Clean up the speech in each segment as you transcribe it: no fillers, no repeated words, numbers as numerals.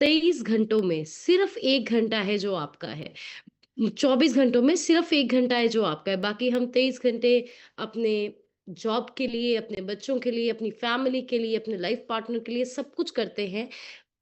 23 घंटों में सिर्फ 1 घंटा है जो आपका है। 24 घंटों में सिर्फ 1 घंटा है जो आपका है। बाकी हम 23 घंटे अपने जॉब के लिए, अपने बच्चों के लिए, अपनी फैमिली के लिए, अपने लाइफ पार्टनर के लिए सब कुछ करते हैं।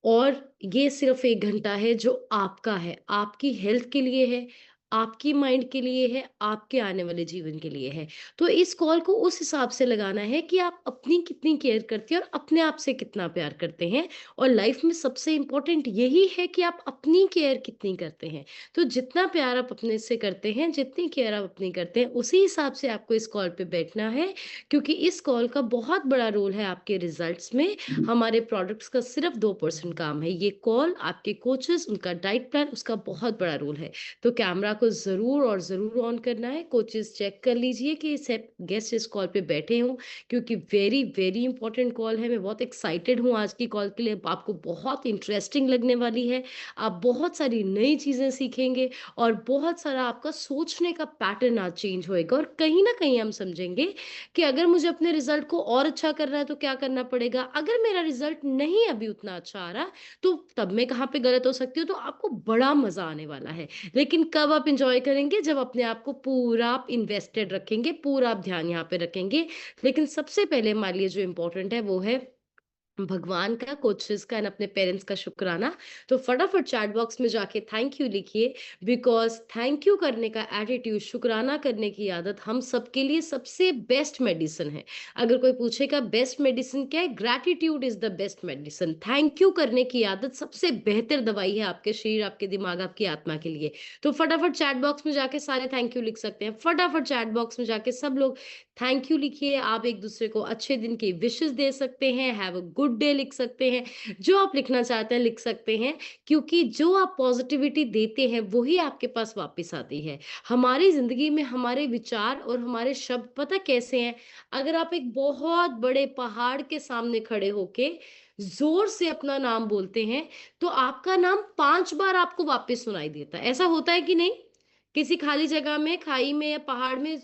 और ये सिर्फ 1 घंटा है जो आपका है, आपकी हेल्थ के लिए है, आपकी माइंड के लिए है, आपके आने वाले जीवन के लिए है। तो इस कॉल को उस हिसाब से लगाना है कि आप अपनी कितनी केयर करते हैं और अपने आप से कितना प्यार करते हैं। और लाइफ में सबसे इम्पोर्टेंट यही है कि आप अपनी केयर कितनी करते हैं। तो जितना प्यार आप अपने से करते हैं, जितनी केयर आप अपनी करते हैं, उसी हिसाब से आपको इस कॉल पे बैठना है, क्योंकि इस कॉल का बहुत बड़ा रोल है आपके रिजल्ट्स में। हमारे प्रोडक्ट्स का सिर्फ 2% काम है। ये कॉल आपके कोचेस, उनका डाइट प्लान, उसका बहुत बड़ा रोल है। तो कैमरा को ज़रूर और ज़रूर ऑन करना है। कोचेस चेक कर लीजिए कि सब गेस्ट इस कॉल पे बैठे हों, क्योंकि वेरी वेरी इंपॉर्टेंट कॉल है। मैं बहुत एक्साइटेड हूँ आज की कॉल के लिए। आपको बहुत इंटरेस्टिंग लगने वाली है। आप बहुत सारी नई चीज़ें सीखेंगे और बहुत सारा आपका सोचने का पैटर्न आज चेंज होएगा। और कहीं ना कहीं हम समझेंगे कि अगर मुझे अपने रिजल्ट को और अच्छा करना है तो क्या करना पड़ेगा। अगर मेरा रिजल्ट नहीं अभी उतना अच्छा आ रहा, तो तब मैं कहाँ पे गलत हो सकती हूँ। तो आपको बड़ा मजा आने वाला है। लेकिन कब आप इंजॉय करेंगे? जब अपने आप को पूरा आप इन्वेस्टेड रखेंगे, पूरा आप ध्यान यहाँ पे रखेंगे। लेकिन सबसे पहले हमारे लिए जो इम्पोर्टेंट है वो है भगवान का, कोचेस का एंड अपने पेरेंट्स का शुक्राना। तो फटाफट चैट बॉक्स में जाके थैंक यू लिखिए। बिकॉज थैंक यू करने का एटीट्यूड, शुक्राना करने की आदत हम सबके लिए सबसे बेस्ट मेडिसिन है। अगर कोई पूछेगा बेस्ट मेडिसिन क्या है, gratitude is the best medicine. Thank you करने की आदत सबसे बेहतर दवाई है आपके शरीर, आपके दिमाग, आपकी आत्मा के लिए। तो फटाफट चैट बॉक्स में जाके सारे थैंक यू लिख सकते हैं। फटाफट चैट बॉक्स में जाके सब लोग थैंक यू लिखिए। आप एक दूसरे को अच्छे दिन की विशेस दे सकते हैं, हैव अ गुड डे लिख सकते हैं। जो आप लिखना चाहते हैं लिख सकते हैं, क्योंकि जो आप पॉजिटिविटी देते हैं वही आपके पास वापस आती है। हमारी जिंदगी में हमारे विचार और हमारे शब्द पता कैसे हैं? अगर आप एक बहुत बड़े पहाड़ के सामने खड़े होके जोर से अपना नाम बोलते हैं, तो आपका नाम 5 बार आपको वापस सुनाई देता है। ऐसा होता है कि नहीं? किसी खाली जगह में, खाई में या पहाड़ में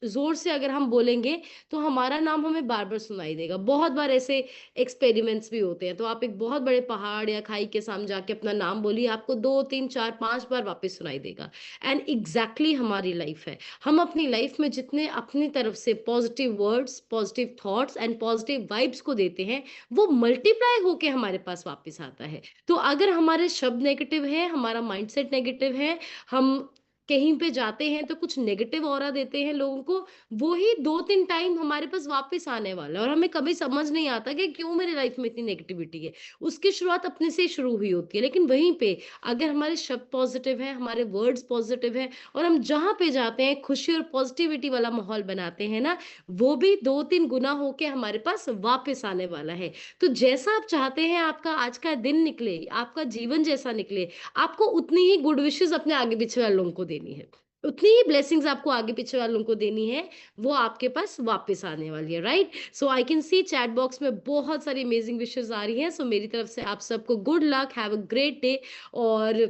जोर से अगर हम बोलेंगे, तो हमारा नाम हमें बार बार सुनाई देगा। बहुत बार ऐसे एक्सपेरिमेंट्स भी होते हैं। तो आप एक बहुत बड़े पहाड़ या खाई के सामने जाके अपना नाम बोलिए, आपको 2 3 4 5 बार वापस सुनाई देगा। एंड एग्जैक्टली हमारी लाइफ है। हम अपनी लाइफ में जितने अपनी तरफ से positive words, positive thoughts and positive vibes को देते हैं, वो मल्टीप्लाई होके हमारे पास वापस आता है। तो अगर हमारे शब्द नेगेटिव है, हमारा माइंडसेट नेगेटिव है, हम कहीं पे जाते हैं तो कुछ नेगेटिव ऑरा देते हैं लोगों को, वो ही 2-3 टाइम हमारे पास वापस आने वाला है। और हमें कभी समझ नहीं आता कि क्यों मेरी लाइफ में इतनी नेगेटिविटी है। उसकी शुरुआत अपने से ही शुरू हुई होती है। लेकिन वहीं पे अगर हमारे शब्द पॉजिटिव हैं, हमारे वर्ड्स पॉजिटिव हैं और हम जहाँ पे जाते हैं खुशी और पॉजिटिविटी वाला माहौल बनाते हैं ना, वो भी 2-3 गुना होके हमारे पास वापस आने वाला है। तो जैसा आप चाहते हैं आपका आज का दिन निकले, आपका जीवन जैसा निकले, आपको उतनी ही गुड विशेस अपने आगे पीछे वाले लोगों को देनी है। उतनी ही ब्लेसिंग्स आपको आगे पीछे वाले लोगों को देनी है। वो आपके पास वापस आने वाली है, right? So I can see chat box में बहुत सारी अमेजिंग विशेस आ रही हैं। सो मेरी तरफ से आप सबको good luck, have a great day. और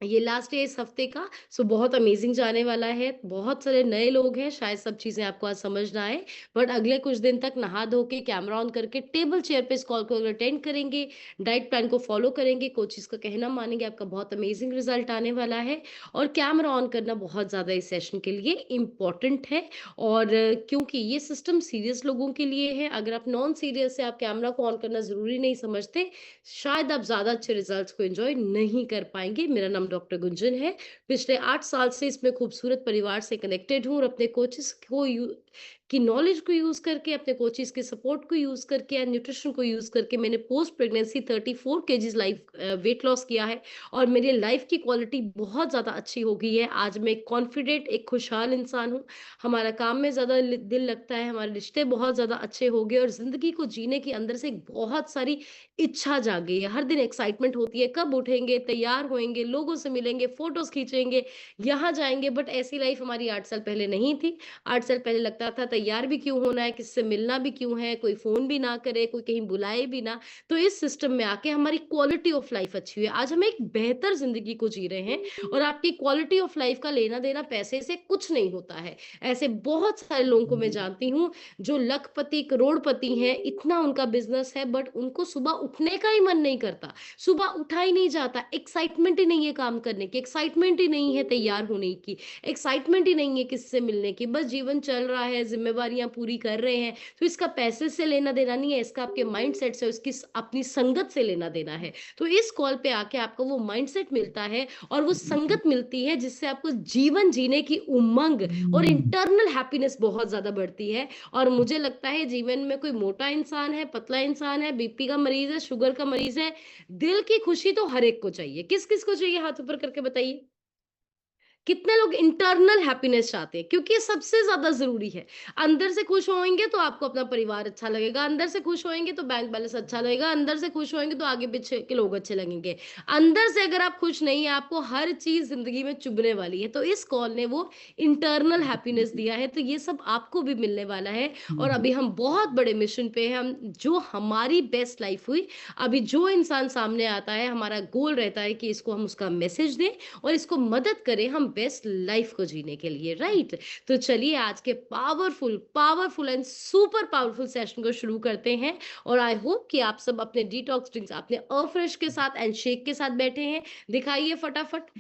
ये लास्ट है इस हफ्ते का। सो बहुत अमेजिंग जाने वाला है। बहुत सारे नए लोग हैं, शायद सब चीजें आपको आज समझ ना आए। बट अगले कुछ दिन तक नहा धो के, कैमरा ऑन करके, टेबल चेयर पे इस कॉल को अटेंड करेंगे, डाइट प्लान को फॉलो करेंगे, कोचिस का कहना मानेंगे, आपका बहुत अमेजिंग रिजल्ट आने वाला है। और कैमरा ऑन करना बहुत ज्यादा इस सेशन के लिए इम्पोर्टेंट है। और क्योंकि ये सिस्टम सीरियस लोगों के लिए है, अगर आप नॉन सीरियस है, आप कैमरा को ऑन करना जरूरी नहीं समझते, शायद आप ज़्यादा अच्छे रिजल्ट्स को एंजॉय नहीं कर पाएँगे। मेरा नाम डॉक्टर गुंजन है। पिछले 8 साल से इसमें खूबसूरत परिवार से कनेक्टेड हूँ और अपने कोचेस को की नॉलेज को यूज़ करके, अपने कोचेस के सपोर्ट को यूज़ करके एंड न्यूट्रिशन को यूज़ करके मैंने post pregnancy 34 kgs weight loss किया है। और मेरी लाइफ की क्वालिटी बहुत ज़्यादा अच्छी हो गई है। आज मैं एक कॉन्फिडेंट, एक खुशहाल इंसान हूँ। हमारा काम में ज़्यादा दिल लगता है, हमारे रिश्ते बहुत ज़्यादा अच्छे हो गए और ज़िंदगी को जीने की अंदर से एक बहुत सारी इच्छा जाग गई है। हर दिन एक्साइटमेंट होती है, कब उठेंगे, तैयार होएँगे, लोगों से मिलेंगे, फ़ोटोज़ खींचेंगे, यहाँ जाएँगे। बट ऐसी लाइफ़ हमारी 8 साल पहले नहीं थी। 8 साल पहले लगता रहता था, तैयार भी क्यों होना है, किससे मिलना भी क्यों है, कोई फ़ोन भी ना करे, कोई कहीं बुलाए भी ना। तो इस सिस्टम में आके हमारी क्वालिटी ऑफ लाइफ़ अच्छी हुई है। आज हम एक बेहतर ज़िंदगी को जी रहे हैं और आपकी क्वालिटी ऑफ लाइफ़ का लेना-देना पैसे से कुछ नहीं होता है। ऐसे बहुत सारे लोगों को मैं जानती हूँ, जो लखपति, करोड़पति हैं, इतना उनका बिज़नेस है, बट उनको सुबह उठने का ही मन नहीं करता। सुबह उठा ही नहीं जाता, एक्साइटमेंट ही नहीं है काम करने की, एक्साइटमेंट ही नहीं है तैयार होने की, एक्साइटमेंट ही नहीं है किसी से मिलने की, बस जीवन चल रहा है, ज़िम्मेवारियाँ पूरी कर रहे हैं। तो इसका पैसे से लेना-देना नहीं है, इसका आपके माइंडसेट से, उसकी अपनी संगत से लेना-देना है। तो इस कॉल पे आके आपको वो माइंडसेट मिलता है और वो संगत मिलती है जिससे आपको जीवन जीने की उमंग और इंटरनल हैप्पीनेस बहुत ज़्यादा बढ़ती है। और मुझे लगता है जीवन में कोई मोटा इंसान है, पतला इंसान है, बीपी का मरीज़ है, शुगर का मरीज़ है, दिल की खुशी तो हर एक को चाहिए। किस-किस को चाहिए हाथ ऊपर करके बताइए? कितने लोग इंटरनल हैप्पीनेस चाहते हैं क्योंकि ये सबसे ज़्यादा ज़रूरी है। अंदर से खुश होएँगे तो आपको अपना परिवार अच्छा लगेगा, अंदर से खुश होएँगे तो बैंक बैलेंस अच्छा लगेगा, अंदर से खुश होएँगे तो आगे-पीछे के लोग अच्छे लगेंगे। अंदर से अगर आप खुश नहीं हैं, आपको हर चीज़ ज़िंदगी में चुभने वाली है। तो इस कॉल ने वो इंटरनल हैप्पीनेस दिया है, तो ये सब आपको भी मिलने वाला है। और अभी हम बहुत बड़े मिशन पे हैं, हम जो हमारी बेस्ट लाइफ़ हुई, अभी जो इंसान सामने आता है, हमारा गोल रहता है कि इसको हम उसका मैसेज दें और इसको मदद करें हम बेस्ट लाइफ को जीने के लिए, राइट? तो चलिए आज के powerful powerful and super powerful session को शुरू करते हैं। और आई होप कि आप सब अपने डिटॉक्स ड्रिंक्स अपने अफ्रेश के साथ एंड शेक के साथ बैठे हैं। दिखाइए फटाफट,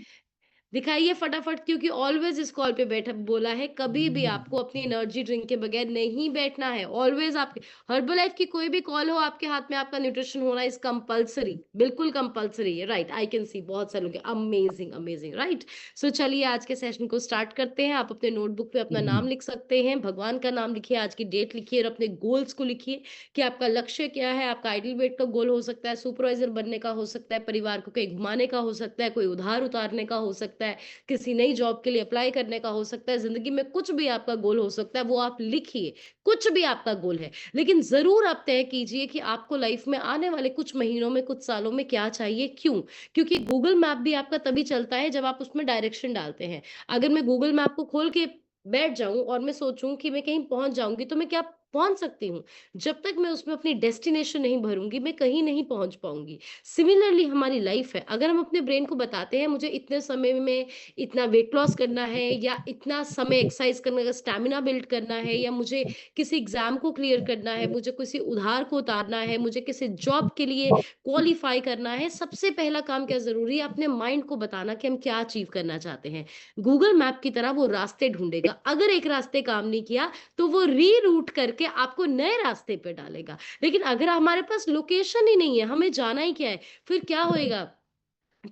दिखाइए फटाफट, क्योंकि ऑलवेज इस कॉल पे बैठा बोला है कभी भी आपको अपनी एनर्जी ड्रिंक के बगैर नहीं बैठना है। ऑलवेज आपके हर्बलाइफ की कोई भी कॉल हो, आपके हाथ में आपका न्यूट्रिशन होना इज कंपल्सरी, बिल्कुल कंपल्सरी है, राइट? आई कैन सी बहुत सारे लोग अमेजिंग अमेजिंग, राइट? सो चलिए आज के सेशन को स्टार्ट करते हैं। आप अपने नोटबुक पे अपना नाम लिख सकते हैं, भगवान का नाम लिखिए, आज की डेट लिखिए और अपने गोल्स को लिखिए कि आपका लक्ष्य क्या है। आपका आइडल वेट का गोल हो सकता है, सुपरवाइजर बनने का हो सकता है, परिवार को कहीं घुमाने का हो सकता है, कोई उधार उतारने का हो सकता है, किसी नई जॉब के लिए अप्लाई करने का हो सकता है, ज़िंदगी में कुछ भी आपका गोल हो सकता है, वो आप लिखिए। कुछ भी आपका गोल है, लेकिन ज़रूर आप तय कीजिए कि आपको लाइफ में आने वाले कुछ महीनों में, कुछ सालों में क्या चाहिए, क्यों? क्योंकि गूगल मैप भी आपका तभी चलता है जब आप उसमें डायरेक्शन डालते हैं। अगर मैं गूगल मैप को खोल के बैठ जाऊँ और मैं सोचूँ कि मैं कहीं पहुँच जाऊँगी, तो मैं क्या पहुँच सकती हूँ? जब तक मैं उसमें अपनी डेस्टिनेशन नहीं भरूँगी, मैं कहीं नहीं पहुँच पाऊँगी। सिमिलरली हमारी लाइफ है, अगर हम अपने ब्रेन को बताते हैं मुझे इतने समय में इतना वेट लॉस करना है या इतना समय एक्सरसाइज करने का स्टैमिना बिल्ड करना है या मुझे किसी एग्जाम को क्लियर करना है, मुझे किसी उधार को उतारना है, मुझे किसी जॉब के लिए क्वालिफाई करना है, सबसे पहला काम क्या ज़रूरी है? अपने माइंड को बताना कि हम क्या अचीव करना चाहते हैं। गूगल मैप की तरह वो रास्ते ढूँढेगा, अगर एक रास्ते काम नहीं किया, तो वो रीरूट करके आपको नए रास्ते पे डालेगा। लेकिन अगर हमारे पास लोकेशन ही नहीं है, हमें जाना ही क्या है, फिर क्या होएगा?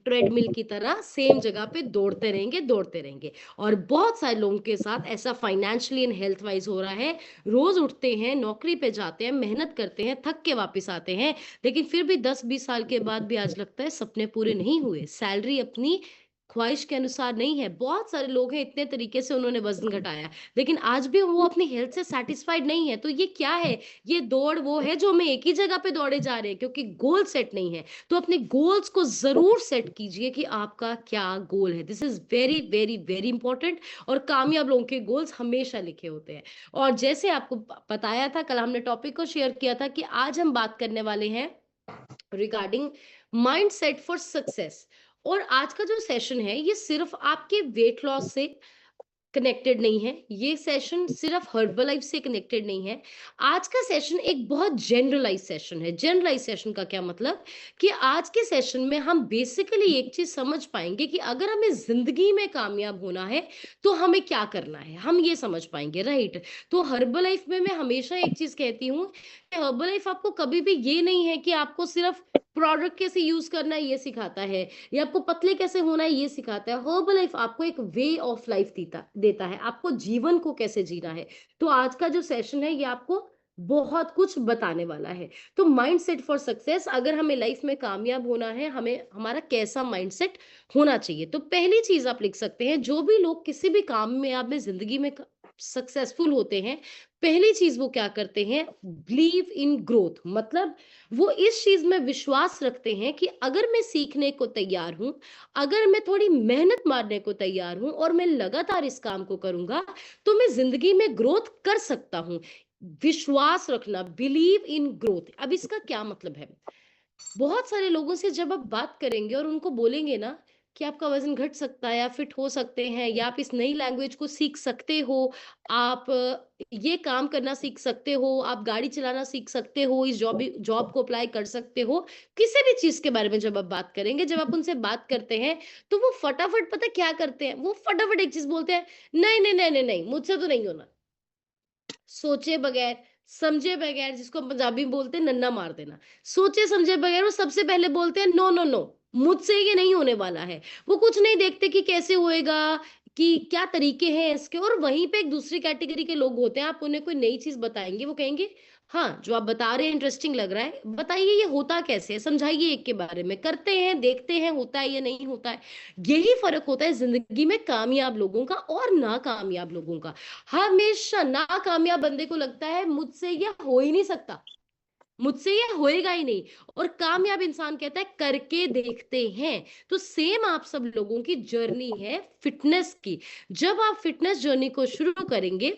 ट्रेडमिल की तरह सेम जगह पे दौड़ते रहेंगे। और बहुत सारे लोगों के साथ ऐसा फाइनेंशियली एंड हेल्थ वाइज हो रहा है। रोज उठते हैं, नौकरी पे जाते हैं, मेहनत करते हैं, थक के वापस आते हैं, लेकिन फिर भी 10-20 साल के बाद भी आज लगता है सपने पूरे नहीं हुए, सैलरी अपनी ख्वाहिश के अनुसार नहीं है। बहुत सारे लोग हैं, इतने तरीके से उन्होंने वजन घटाया, लेकिन आज भी वो अपनी हेल्थ से सेटिस्फाइड नहीं है। तो ये क्या है? ये दौड़ वो है जो हमें एक ही जगह पे दौड़े जा रहे हैं, क्योंकि गोल सेट नहीं है। तो अपने गोल्स को ज़रूर सेट कीजिए कि आपका क्या गोल है। This is very, very, very important. और कामयाब लोगों के गोल्स हमेशा लिखे होते हैं। और जैसे आपको बताया था, कल हमने टॉपिक को शेयर किया था कि आज हम बात करने वाले हैं रिगार्डिंग माइंडसेट फॉर सक्सेस। और आज का जो सेशन है ये सिर्फ आपके वेट लॉस से कनेक्टेड नहीं है, ये सेशन सिर्फ हर्बलाइफ से कनेक्टेड नहीं है। आज का सेशन एक बहुत जनरलाइज सेशन है। जनरलाइज सेशन का क्या मतलब? कि आज के सेशन में हम बेसिकली एक चीज समझ पाएंगे कि अगर हमें जिंदगी में कामयाब होना है तो हमें क्या करना है, हम ये समझ पाएंगे, राइट? तो हर्बलाइफ में मैं हमेशा एक चीज कहती हूँ कि हर्बलाइफ आपको कभी भी ये नहीं है कि आपको सिर्फ प्रोडक्ट कैसे यूज करना है ये सिखाता है, ये आपको पतले कैसे होना है ये सिखाता है। हर्बल लाइफ आपको एक वे ऑफ लाइफ देता देता है, आपको जीवन को कैसे जीना है। तो आज का जो सेशन है ये आपको बहुत कुछ बताने वाला है। तो माइंडसेट फॉर सक्सेस, अगर हमें लाइफ में कामयाब होना है, हमें हमारा कैसा माइंडसेट होना चाहिए। तो पहली चीज आप लिख सकते हैं, जो भी लोग किसी भी काम में आप में जिंदगी में सक्सेसफुल होते हैं, पहली चीज वो क्या करते हैं, बिलीव इन ग्रोथ। मतलब वो इस चीज में विश्वास रखते हैं कि अगर मैं सीखने को तैयार हूं, अगर मैं थोड़ी मेहनत मारने को तैयार हूं और मैं लगातार इस काम को करूंगा, तो मैं जिंदगी में ग्रोथ कर सकता हूं। विश्वास रखना, बिलीव इन ग्रोथ। अब इसका क्या मतलब है? बहुत सारे लोगों से जब आप बात करेंगे और उनको बोलेंगे ना कि आपका वजन घट सकता है, आप फिट हो सकते हैं, या आप इस नई लैंग्वेज को सीख सकते हो, आप ये काम करना सीख सकते हो, आप गाड़ी चलाना सीख सकते हो, इस जॉब को अप्लाई कर सकते हो, किसी भी चीज के बारे में जब आप बात करेंगे, जब आप उनसे बात करते हैं, तो वो फटाफट पता क्या करते हैं, वो फटाफट एक चीज बोलते हैं, नहीं नहीं नहीं नहीं नहीं, मुझसे तो नहीं होना। सोचे बगैर, समझे बगैर, जिसको हम पंजाबी में बोलते हैं नन्ना मार देना। सोचे समझे बगैर वो सबसे पहले बोलते हैं नो, नो, नो, मुझसे ये नहीं होने वाला है। वो कुछ नहीं देखते कि कैसे होएगा, कि क्या तरीके हैं इसके। और वहीं पे एक दूसरी कैटेगरी के लोग होते हैं, आप उन्हें कोई नई चीज़ बताएँगे, वो कहेंगे, हाँ, जो आप बता रहे हैं इंटरेस्टिंग लग रहा है, बताइए ये होता कैसे है? समझाइए एक के बारे में। करते हैं, देखते हैं होता है या नहीं होता है। यही फ़र्क होता है ज़िंदगी में कामयाब लोगों का और नाकामयाब लोगों का। हमेशा नाकामयाब बंदे को लगता है मुझसे ये हो ही नहीं सकता, मुझसे ये होएगा ही नहीं। और कामयाब इंसान कहता है करके देखते हैं। तो सेम आप सब लोगों की जर्नी है फिटनेस की। जब आप फिटनेस जर्नी को शुरू करेंगे,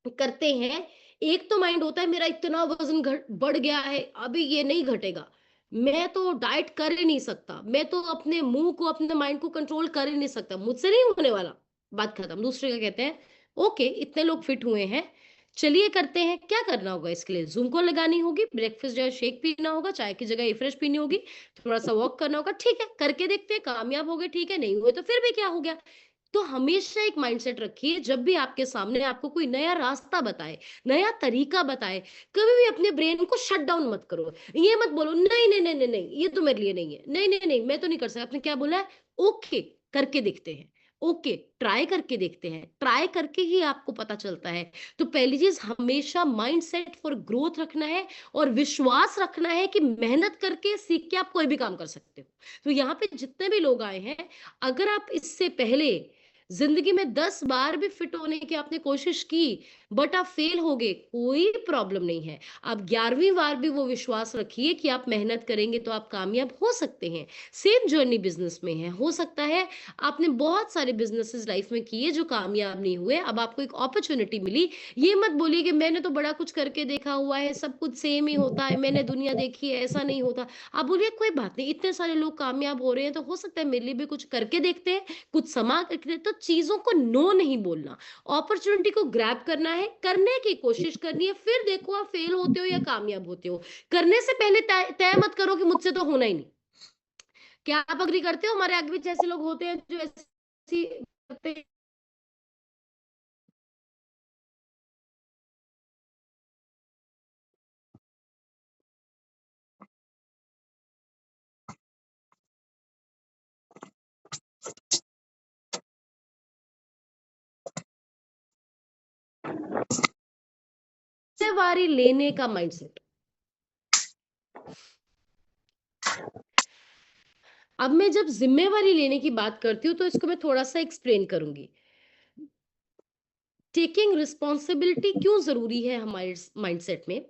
करते हैं, एक तो माइंड होता है मेरा इतना वजन घट बढ़ गया है, अभी ये नहीं घटेगा, मैं तो डाइट कर ही नहीं सकता, मैं तो अपने मुंह को, अपने माइंड को कंट्रोल कर ही नहीं सकता, मुझसे नहीं होने वाला, बात खत्म। दूसरे का कहते हैं ओके, इतने लोग फिट हुए हैं, चलिए करते हैं। क्या करना होगा इसके लिए? जूम को लगानी होगी, ब्रेकफास्ट जो है शेक पीना होगा, चाय की जगह फ्रेश पीनी होगी, थोड़ा सा वॉक करना होगा, ठीक है करके देखते हैं, कामयाब हो गए ठीक है, नहीं हुए तो फिर भी क्या हो गया। तो हमेशा एक माइंडसेट रखिए, जब भी आपके सामने आपको कोई नया रास्ता बताए, नया तरीका बताए, कभी भी अपने ब्रेन को शट डाउन मत करो। ये मत बोलो नहीं नहीं नहीं नहीं नहीं, ये तो मेरे लिए नहीं है, नहीं नहीं नहीं, मैं तो नहीं कर सकता। आपने क्या बोला है? ओके, करके देखते हैं। ओके, ट्राई करके देखते हैं। ट्राई करके ही आपको पता चलता है। तो पहली चीज, हमेशा माइंडसेट फॉर ग्रोथ रखना है और विश्वास रखना है कि मेहनत करके सीख के आप कोई भी काम कर सकते हो। तो यहाँ पे जितने भी लोग आए हैं, अगर आप इससे पहले जिंदगी में 10 बार भी फिट होने की आपने कोशिश की, बट आप फेल हो गए, कोई प्रॉब्लम नहीं है। आप 11वीं बार भी वो विश्वास रखिए कि आप मेहनत करेंगे तो आप कामयाब हो सकते हैं। सेम जर्नी बिजनेस में है। हो सकता है आपने बहुत सारे बिजनेसेस लाइफ में किए जो कामयाब नहीं हुए, अब आपको एक अपॉर्चुनिटी मिली। ये मत बोलिए कि मैंने तो बड़ा कुछ करके देखा हुआ है, सब कुछ सेम ही होता है, मैंने दुनिया देखी है, ऐसा नहीं होता। आप बोलिए कोई बात नहीं, इतने सारे लोग कामयाब हो रहे हैं, तो हो सकता है मेरे लिए भी कुछ करके देखते हैं, कुछ समा करके। तो चीजों को नो नहीं बोलना, अपॉर्चुनिटी को ग्रैब करना है, करने की कोशिश करनी है, फिर देखो आप फेल होते हो या कामयाब होते हो। करने से पहले तय तय मत करो कि मुझसे तो होना ही नहीं। क्या आप अग्री करते हो? हमारे आगे भी जैसे लोग होते हैं जो ऐसी करते हैं। जिम्मेवारी लेने का माइंडसेट। अब मैं जब जिम्मेवारी लेने की बात करती हूँ, तो इसको मैं थोड़ा सा एक्सप्लेन करूंगी। टेकिंग रिस्पॉन्सिबिलिटी क्यों जरूरी है हमारे माइंडसेट में?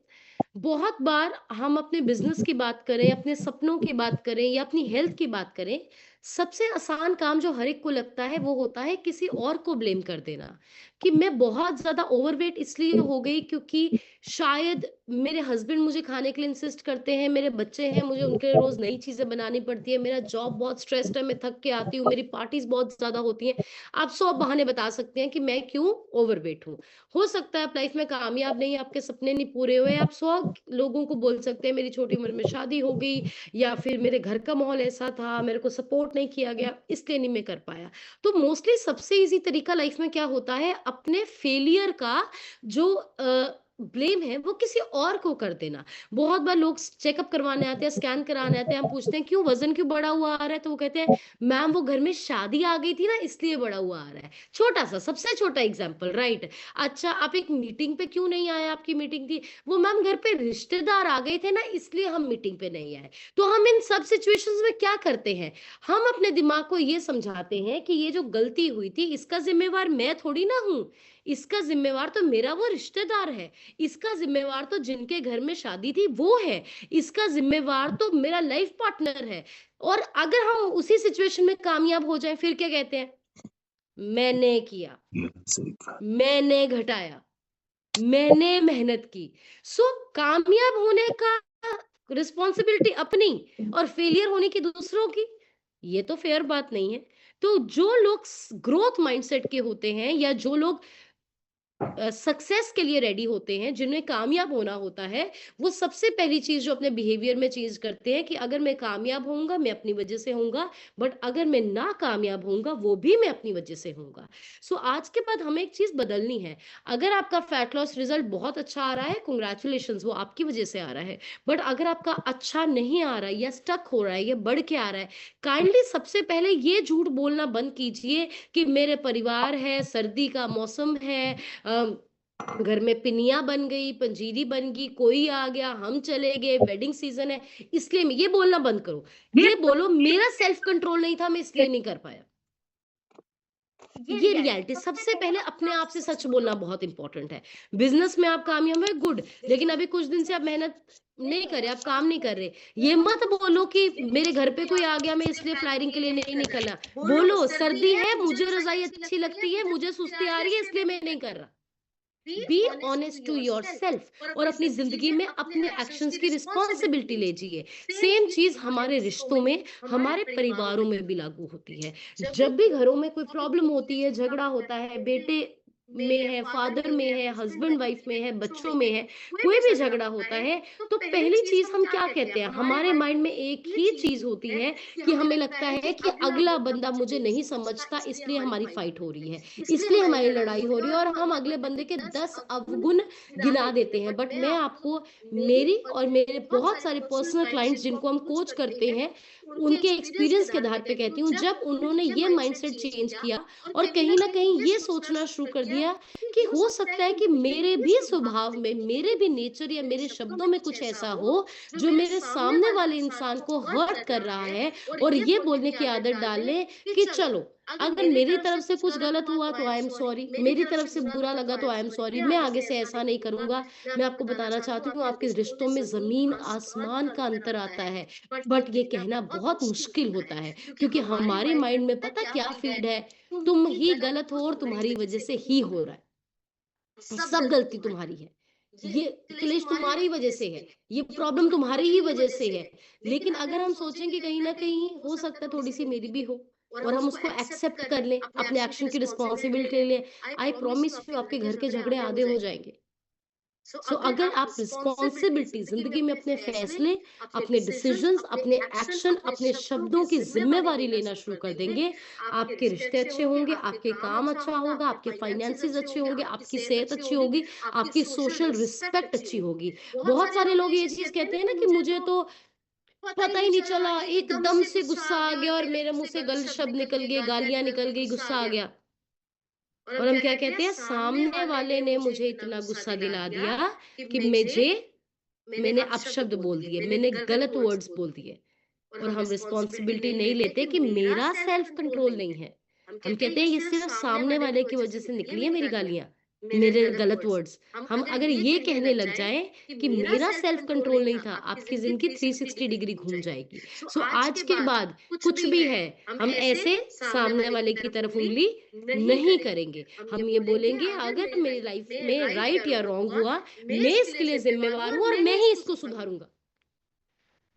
बहुत बार हम अपने बिजनेस की बात करें, अपने सपनों की बात करें या अपनी हेल्थ की बात करें, सबसे आसान काम जो हर एक को लगता है वो होता है किसी और को ब्लेम कर देना। कि मैं बहुत ज्यादा ओवरवेट इसलिए हो गई क्योंकि शायद मेरे हस्बैंड मुझे खाने के लिए इंसिस्ट करते हैं, मेरे बच्चे हैं, मुझे उनके लिए रोज नई चीजें बनानी पड़ती है, मेरा जॉब बहुत स्ट्रेस्ड है, मैं थक के आती हूँ, मेरी पार्टीज बहुत ज्यादा होती हैं। आप 100 बहाने बता सकते हैं कि मैं क्यों ओवरवेट हूँ। हो सकता है आप लाइफ में कामयाब नहीं, आपके सपने नहीं पूरे हुए, आप 100 लोगों को बोल सकते हैं मेरी छोटी उम्र में शादी हो गई, या फिर मेरे घर का माहौल ऐसा था, मेरे को सपोर्ट नहीं किया गया, इसलिए नहीं मैं कर पाया। तो मोस्टली सबसे इजी तरीका लाइफ में क्या होता है, अपने फेलियर का जो ब्लेम है वो किसी और को कर देना। बहुत बार लोग चेकअप करवाने आते हैं, स्कैन कराने आते हैं, हम पूछते हैं क्यों वजन क्यों बढ़ा हुआ आ रहा है, तो वो कहते हैं मैम वो घर में शादी आ गई थी ना, इसलिए बढ़ा हुआ आ रहा है। छोटा सा, सबसे छोटा एग्जाम्पल, राइट? अच्छा, आप एक मीटिंग पे क्यों नहीं आए? आपकी मीटिंग थी, वो मैम घर पे रिश्तेदार आ गए थे ना, इसलिए हम मीटिंग पे नहीं आए। तो हम इन सब सिचुएशंस में क्या करते हैं, हम अपने दिमाग को ये समझाते हैं कि ये जो गलती हुई थी इसका जिम्मेवार मैं थोड़ी ना हूं, इसका ज़िम्मेवार तो मेरा वो रिश्तेदार है, इसका ज़िम्मेवार तो जिनके घर में शादी थी वो है, इसका ज़िम्मेवार तो मेरा लाइफ़ पार्टनर है। और अगर हम उसी सिचुएशन में कामयाब हो जाएँ फिर क्या कहते हैं? मैंने किया, ये सही कहा। मैंने घटाया, मैंने मेहनत की। सो कामयाब होने का रिस्पॉन्सिबिलिटी अपनी और फेलियर होने की दूसरों की, ये तो फेयर बात नहीं है। तो जो लोग ग्रोथ माइंडसेट के होते हैं या जो लोग सक्सेस के लिए रेडी होते हैं, जिन्हें कामयाब होना होता है, वो सबसे पहली चीज़ जो अपने बिहेवियर में चेंज करते हैं कि अगर मैं कामयाब होऊँगा, मैं अपनी वजह से होऊँगा, बट अगर मैं नाकामयाब होऊँगा, वो भी मैं अपनी वजह से होऊँगा। सो आज के बाद हमें एक चीज़ बदलनी है। अगर आपका फैट लॉस रिज़ल्ट बहुत अच्छा आ रहा है, कांग्रेचुलेशंस, वो आपकी वजह से आ रहा है। बट अगर आपका अच्छा नहीं आ रहा है या स्टक हो रहा है या बढ़ के आ रहा है, काइंडली सबसे पहले ये झूठ बोलना बंद कीजिए कि मेरे परिवार है, सर्दी का मौसम है, अ, घर में पिनिया बन गई, पंजीरी बन गई, कोई आ गया, हम चले गए, वेडिंग सीज़न है, इसलिए मैं ये बोलना बंद करो। ये बोलो मेरा सेल्फ कंट्रोल नहीं था, मैं इसलिए नहीं कर पाया। ये रियलिटी सबसे पहले अपने आप से सच बोलना बहुत इंपॉर्टेंट है। बिज़नेस में आप कामयाब हैं, गुड, लेकिन अभी कुछ दिन से आप मेहनत नहीं कर रहे, आप काम नहीं कर रहे। ये मत बोलो कि मेरे घर पे कोई आ गया, मैं इसलिए फ्लायरिंग के लिए नहीं निकला। बोलो सर्दी है, मुझे रज़ाई अच्छी लगती है, मुझे सुस्ती आ रही है, इसलिए मैं नहीं कर रहा। बी ऑनेस्ट टू योरसेल्फ और अपनी जिंदगी में अपने एक्शंस की रिस्पॉन्सिबिलिटी लीजिए। सेम चीज हमारे रिश्तों में, हमारे परिवारों में भी लागू होती है। जब भी घरों में कोई प्रॉब्लम होती है, झगड़ा होता है, बेटे में है, फादर में है, हस्बैंड वाइफ में है, बच्चों में है, कोई भी झगड़ा होता है, तो पहली चीज हम क्या कहते हैं, हमारे माइंड में एक ही चीज होती है कि हमें लगता है कि अगला बंदा मुझे नहीं समझता, इसलिए हमारी फाइट हो रही है, इसलिए हमारी लड़ाई हो रही है, और हम अगले बंदे के 10 अवगुण गिना देते हैं। बट मैं आपको, मेरी और मेरे बहुत सारे पर्सनल क्लाइंट्स जिनको हम कोच करते हैं, उनके एक्सपीरियंस के आधार पे कहती हूँ, जब उन्होंने ये माइंडसेट चेंज किया और कहीं न कहीं ये सोचना शुरू कर दिया कि हो सकता है कि मेरे भी स्वभाव में, मेरे भी नेचर या मेरे शब्दों में कुछ ऐसा हो, जो मेरे सामने वाले इंसान को हर्ट कर रहा है, और ये बोलने की आदत डाल लें कि चलो, अगर मेरी तरफ से कुछ गलत हुआ तो आई एम सॉरी, मेरी तरफ से बुरा लगा तो आई एम सॉरी, मैं आगे से ऐसा नहीं करूँगा। मैं आपको बताना चाहती हूँ, आपके रिश्तों में ज़मीन-आसमान का अंतर आता है, बट ये कहना बहुत मुश्किल होता है, क्योंकि हमारे माइंड में पता क्या फीड है, तुम ही गलत हो और तुम्हारी वज़ह से ही हो रहा है। सब गलती तुम्हारी है। ये क्लेश तुम्हारी वजह से है, ये प्रॉब्लम तुम्हारी ही वजह से है। लेकिन अगर हम सोचें कि कहीं न कहीं हो सकता है थोड़ी-सी मेरी भी हो, और हम उसको एक्सेप्ट कर लें, अपने एक्शन की रिस्पॉन्सिबिलिटी लें, आई प्रॉमिस यू आपके घर के झगड़े आधे हो जाएँगे। सो अगर आप रिस्पॉन्सिबिलिटी ज़िंदगी में अपने फैसले, अपने डिसीजंस, अपने एक्शन, अपने शब्दों की ज़िम्मेवारी लेना शुरू कर देंगे, आपके रिश्ते अच्छे होंगे, आपके काम अच्छा होगा, आपके फाइनेंसेस अच्छे होंगे, आपकी सेहत अच्छी होगी, आपकी सोशल रिस्पेक्ट अच्छी होगी। बहुत सारे लोग ये चीज़ कहते हैं ना कि मुझे तो पता ही नहीं चला, एकदम से गुस्सा आ गया और मेरे मुँह से गलत शब्द निकल गए, गालियाँ निकल गई, गुस्सा आ गया। और हम क्या कहते हैं, सामने वाले ने मुझे इतना गुस्सा दिला दिया कि मैंने अपशब्द बोल दिए, मैंने गलत वर्ड्स बोल दिए, और हम रिस्पॉन्सिबिलिटी नहीं लेते कि मेरा सेल्फ कंट्रोल नहीं है। हम कहते हैं ये सिर्फ सामने वाले की वजह से निकली है मेरी गालियाँ, मेरे गलत वर्ड्स। हम अगर ये कहने लग जाएँ कि मेरा सेल्फ कंट्रोल नहीं था, आपकी ज़िंदगी 360 डिग्री घूम जाएगी। सो आज के बाद कुछ भी है, हम ऐसे सामने वाले की तरफ उँगली नहीं करेंगे। हम ये बोलेंगे अगर मेरी लाइफ में राइट या रॉन्ग हुआ, मैं इसके लिए ज़िम्मेवार हूँ और मैं ही इसको सुधारूँगा।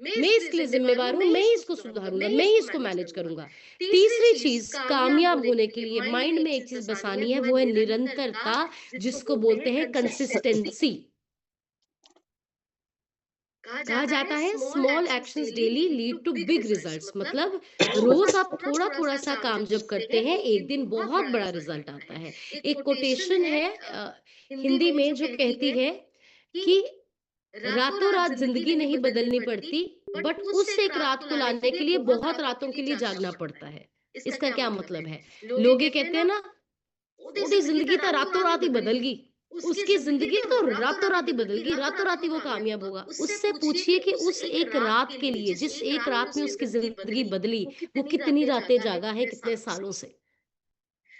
मैं इसके लिए ज़िम्मेवार हूँ, मैं ही इसको सुधारूँगा, मैं ही इसको मैनेज करूँगा। तीसरी चीज़ कामयाब होने के लिए माइंड में एक चीज़ बसानी है, वो है निरंतरता, जिसको बोलते हैं कंसिस्टेंसी। कहा जाता है small actions daily lead to big results, मतलब रोज आप थोड़ा थोड़ा सा काम जब करते हैं, एक दिन बहुत बड़ा रिजल्ट आता है। एक कोटेशन है हिंदी में जो कहती है कि रातों रात जिंदगी नहीं बदलनी पड़ती, बट उस एक रात को लाने के लिए बहुत रातों के लिए जागना पड़ता है। इसका क्या मतलब है? लोग ये कहते हैं ना, ओदी जिंदगी तो रातों रात ही बदल गई, उसकी जिंदगी तो रातों रात ही बदल गई, रातों रात ही वो कामयाब होगा। उससे पूछिए कि उस एक रात के लिए, जिस एक रात में उसकी जिंदगी बदली, वो कितनी रातें जागा है, कितने सालों से।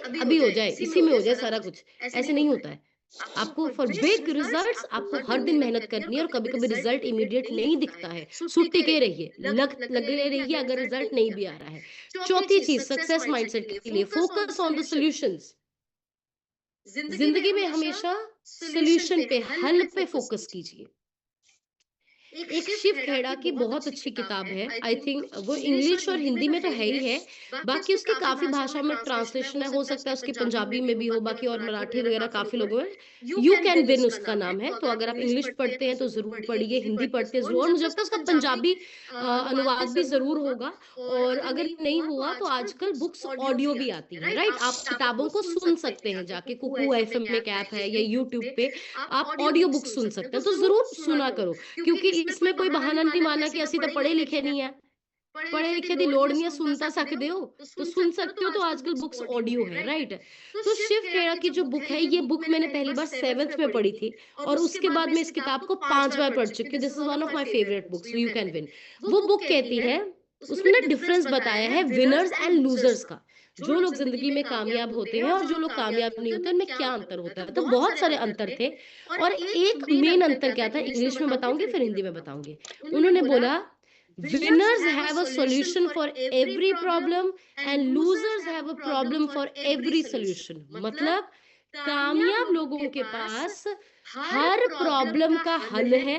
अभी हो अभी हो जाए, जाए, इसी में इसी हो में जाए हो जाए सारा सारा कुछ, कुछ, ऐसे ऐसे नहीं नहीं होता है। होता है। आपको आपको for for big big results results आपको आपको हर हर दिन दिन मेहनत मेहनत करनी है और करनी है और कभी-कभी कभी-कभी रिजल्ट रिजल्ट इमीडिएट इमीडिएट नहीं नहीं दिखता दिखता है। है। सो सो टिके टिके रहिए, रहिए, लगे लगे रहिए रहिए अगर अगर रिजल्ट रिजल्ट नहीं भी नहीं आ भी रहा आ है। रहा है। चौथी चौथी चीज़ चीज़ सक्सेस सक्सेस माइंडसेट के माइंडसेट लिए के लिए focus on the focus on the solutions. Solutions. ज़िंदगी में ज़िंदगी में हमेशा हमेशा सॉल्यूशन सॉल्यूशन पे, पे, हल हल पे पे फोकस फोकस कीजिए। कीजिए। एक एक शिव शिव खेड़ा खेड़ा की की बहुत बहुत अच्छी अच्छी किताब किताब है। है। आई आई थिंक थिंक वो इंग्लिश और इंग्लिश और हिंदी में हिंदी तो में है तो है ही ही है। है। बाकी बाकी उसकी उसकी काफ़ी काफ़ी भाषाओं में भाषाओं में ट्रांसलेशन है। ट्रांसलेशन हो है, हो सकता है सकता उसकी है उसकी पंजाबी पंजाबी में में भी भी हो, हो, बाकी बाकी और और मराठी मराठी वगैरह वगैरह काफ़ी काफ़ी लोगों लोगों में। में। You you can can win win उसका उसका नाम है। नाम है, तो तो अगर आप अगर आप इंग्लिश इंग्लिश पढ़ते हैं पढ़ते तो हैं तो ज़रूर ज़रूर पढ़िए, पढ़िए, हिंदी हिंदी पढ़ते हैं पढ़ते हैं ज़रूर। ज़रूर, और मुझे मुझे लगता लगता है है उसका उसका पंजाबी पंजाबी अनुवाद भी अनुवाद भी ज़रूर ज़रूर होगा। होगा। और और अगर अगर नहीं नहीं हुआ तो हुआ तो आजकल आजकल बुक्स बुक्स ऑडियो ऑडियो भी भी आती है, आती हैं, राइट? राइट? आप आप किताबों को किताबों को सुन सुन सकते हैं, सकते हैं जाके जाके, कुकू कुकू एफएम एफएम एक में ऐप एक है ऐप या है या यूट्यूब यूट्यूब पे पे आप आप ऑडियो ऑडियो बुक बुक सुन सुन सकते हैं। सकते तो हैं, तो ज़रूर ज़रूर सुना सुना करो, करो। क्योंकि क्योंकि इसमें कोई इसमें कोई बहाना बहाना नहीं नहीं मारना कि मारना ਅਸੀਂ कि ਤਾਂ ਅਸੀਂ तो पढ़े पढ़े लिखे लिखे नहीं है। नहीं है। पढ़े पढ़े लिखे ਦੀ लिखे दी ਲੋੜ लोड़ नहीं है, नहीं है, सुन सुन ਤਾਂ तो ਸਕਦੇ सकते हो, हो, तो तो सुन सुन सकते हो। तो सकते हो, तो आजकल आजकल बुक्स बुक्स ऑडियो ऑडियो है, है, राइट? राइट? तो तो शिव शिव खेड़ा खेड़ा की की जो जो बुक बुक है है, ये ये बुक बुक मैंने मैंने पहली पहली बार बार 7th 7th में में पढ़ी पढ़ी थी थी, और और उसके उसके बाद बाद में में इस इस किताब किताब को को 5 5 बार बार पढ़ पढ़ चुकी चुकी हूँ। हूँ। This this is is one one of of my my favourite favourite books, books, you you can can win. Win. वो वो बुक बुक कहती कहती है, है, उसमें ना उसमें ना डिफरेंस डिफरेंस बताया बताया है है winners winners and and losers losers का। का। जो जो लोग लोग ज़िंदगी ज़िंदगी में में कामयाब कामयाब होते होते हैं हैं और और जो जो लोग लोग कामयाब कामयाब नहीं नहीं होते, होते, उनमें उनमें क्या क्या अंतर अंतर होता है? होता तो है? तो बहुत बहुत सारे सारे अंतर अंतर थे थे, और और एक एक मेन मेन अंतर अंतर क्या था, क्या था, इंग्लिश में इंग्लिश में बताऊँगी बताऊँगी फिर फिर हिंदी हिंदी में में बताऊँगी। बताऊँगी। उन्होंने उन्होंने बोला, बोला, winners winners have a have a solution solution for for every every problem problem and and losers losers have have a a problem problem for for every every solution. Solution. मतलब मतलब कामयाब कामयाब लोगों के लोगों के पास पास हर हर प्रॉब्लम प्रॉब्लम का का हल हल है है,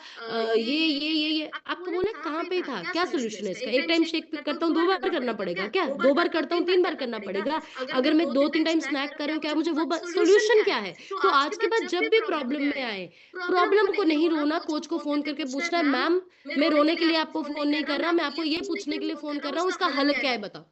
ये आपको आपको बोला बोला कहाँ कहाँ पे पे था? था? क्या क्या सॉल्यूशन है सॉल्यूशन है इसका? इसका? एक एक टाइम टाइम शेक शेक करता हूँ करता तो हूँ 2 2 बार बार करना करना पड़ेगा पड़ेगा क्या? क्या? 2 2 बार बार करता हूँ करता 3 हूँ बार 3 बार करना करना पड़ेगा? पड़ेगा? अगर मैं अगर मैं 2-3 2-3 टाइम टाइम स्नैक कर स्नैक रहा हूँ, कर रहा क्या हूँ, क्या मुझे वो मुझे वो सॉल्यूशन सॉल्यूशन क्या क्या है? है? तो तो आज के आज के बाद बाद जब भी जब भी प्रॉब्लम प्रॉब्लम में में आए, आए, प्रॉब्लम को प्रॉब्लम को नहीं नहीं रोना, रोना, कोच को कोच को फ़ोन फ़ोन करके करके पूछना है, पूछना है, मैम मैम मैं मैं रोने रोने के के लिए लिए आपको आपको फ़ोन नहीं फ़ोन नहीं कर रहा, कर मैं रहा, मैं आपको आपको ये ये पूछने पूछने के के लिए लिए फ़ोन फ़ोन कर कर रहा हूँ, रहा हूँ, उसका उसका हल हल क्या है क्या है बताओ? बताओ?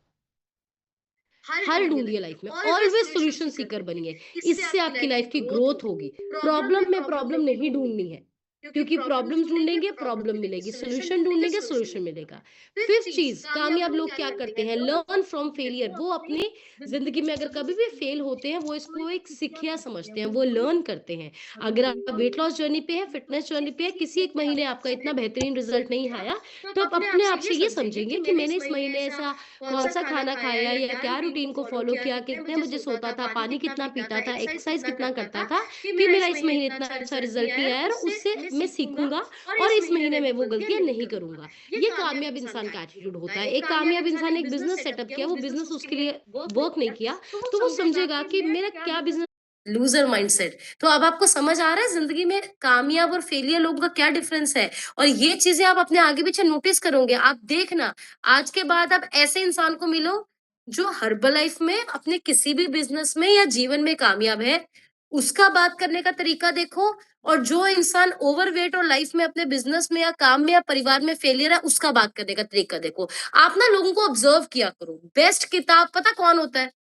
हर हल ढूँढिए ढूँढिए लाइफ़ में, लाइफ़ में, always always solution solution Sikar Sikar बनिए। बनिए। इससे इससे आपकी आपकी लाइफ़ की लाइफ़ की ग्रोथ ग्रोथ होगी। होगी। प्रॉब्लम में प्रॉब्लम में प्रॉब्लम प्रॉब्लम नहीं नहीं ढूँढनी ढूँढनी है, है, क्योंकि क्योंकि प्रॉब्लम्स प्रॉब्लम्स ढूँढेंगे, ढूँढेंगे, प्रॉब्लम प्रॉब्लम मिलेगी, मिलेगी, सॉल्यूशन सॉल्यूशन ढूँढेंगे, ढूँढेंगे, सॉल्यूशन सॉल्यूशन मिलेगा। मिलेगा। 5th 5th चीज़, चीज़, कामयाब कामयाब लोग लोग क्या क्या लर्न करते करते हैं? हैं? लर्न लर्न फ्रॉम वो फेलियर। वो अपनी अपनी ज़िंदगी ज़िंदगी में में अगर कभी कभी भी भी फेल फेल होते होते हैं, हैं, वो वो इसको एक एक सीखिया सीखिया समझते हैं, समझते हैं, वो वो लर्न लर्न करते हैं। अगर आप वेट लॉस जर्नी पे हैं, फ़िटनेस जर्नी पे हैं, किसी एक महीने आपका इतना बेहतरीन रिज़ल्ट नहीं आया, तो तो आप आप अपने आप अपने से आप ये से ये समझेंगे समझेंगे कि कि मैंने मैंने इस इस महीने महीने ऐसा ऐसा कौन-सा कौन-सा खाना खाना खाया खाया या या क्या क्या रूटीन को रूटीन को फ़ॉलो फ़ॉलो किया, किया, कितने कितने बजे बजे सोता सोता था, था, पानी पानी कितना कितना पीता था, पीता था, एक्सरसाइज़ एक्सरसाइज़ कितना कितना करता करता था था कि कि मेरा मेरा इस इस महीने महीने इतना इतना अच्छा अच्छा रिज़ल्ट नहीं रिज़ल्ट आया नहीं है, आया और उससे उससे मैं मैं सीखूँगा सीखूँगा और और इस इस महीने महीने मैं में वो वो गलतियाँ गलतियाँ नहीं नहीं करूँगा। करूँगा। ये ये कामयाब कामयाब इंसान इंसान का का एटीट्यूड एटीट्यूड होता होता है। है। एक एक कामयाब कामयाब इंसान इंसान एक एक बिज़नेस बिज़नेस सेटअप सेटअप किया, किया, वो वो बिज़नेस बिज़नेस उसके उसके लिए लिए वर्क नहीं वर्क नहीं किया, किया, तो वो तो वो समझेगा समझेगा कि कि मेरा मेरा क्या क्या बिज़नेस बिज़नेस लूज़र माइंडसेट। तो अब आपको समझ आ रहा है ज़िंदगी में कामयाब और फेलियर लोगों का क्या डिफ़रेंस है? और ये चीज़ें आप अपने आगे-पीछे नोटिस करोगे। आप देखना, आज के बाद आप ऐसे इंसान को मिलो, जो हर्बलाइफ़ में अपने किसी भी बिज़नेस में या जीवन में कामयाब है, उसका बात करने का तरीका देखो और जो इंसान ओवरवेट और लाइफ़ में अपने बिज़नेस में या काम में या परिवार में फेलियर है, उसका बात करने का तरीका देखो। आप ना लोगों को ऑब्ज़र्व किया करो। बेस्ट किताब पता कौन होता है?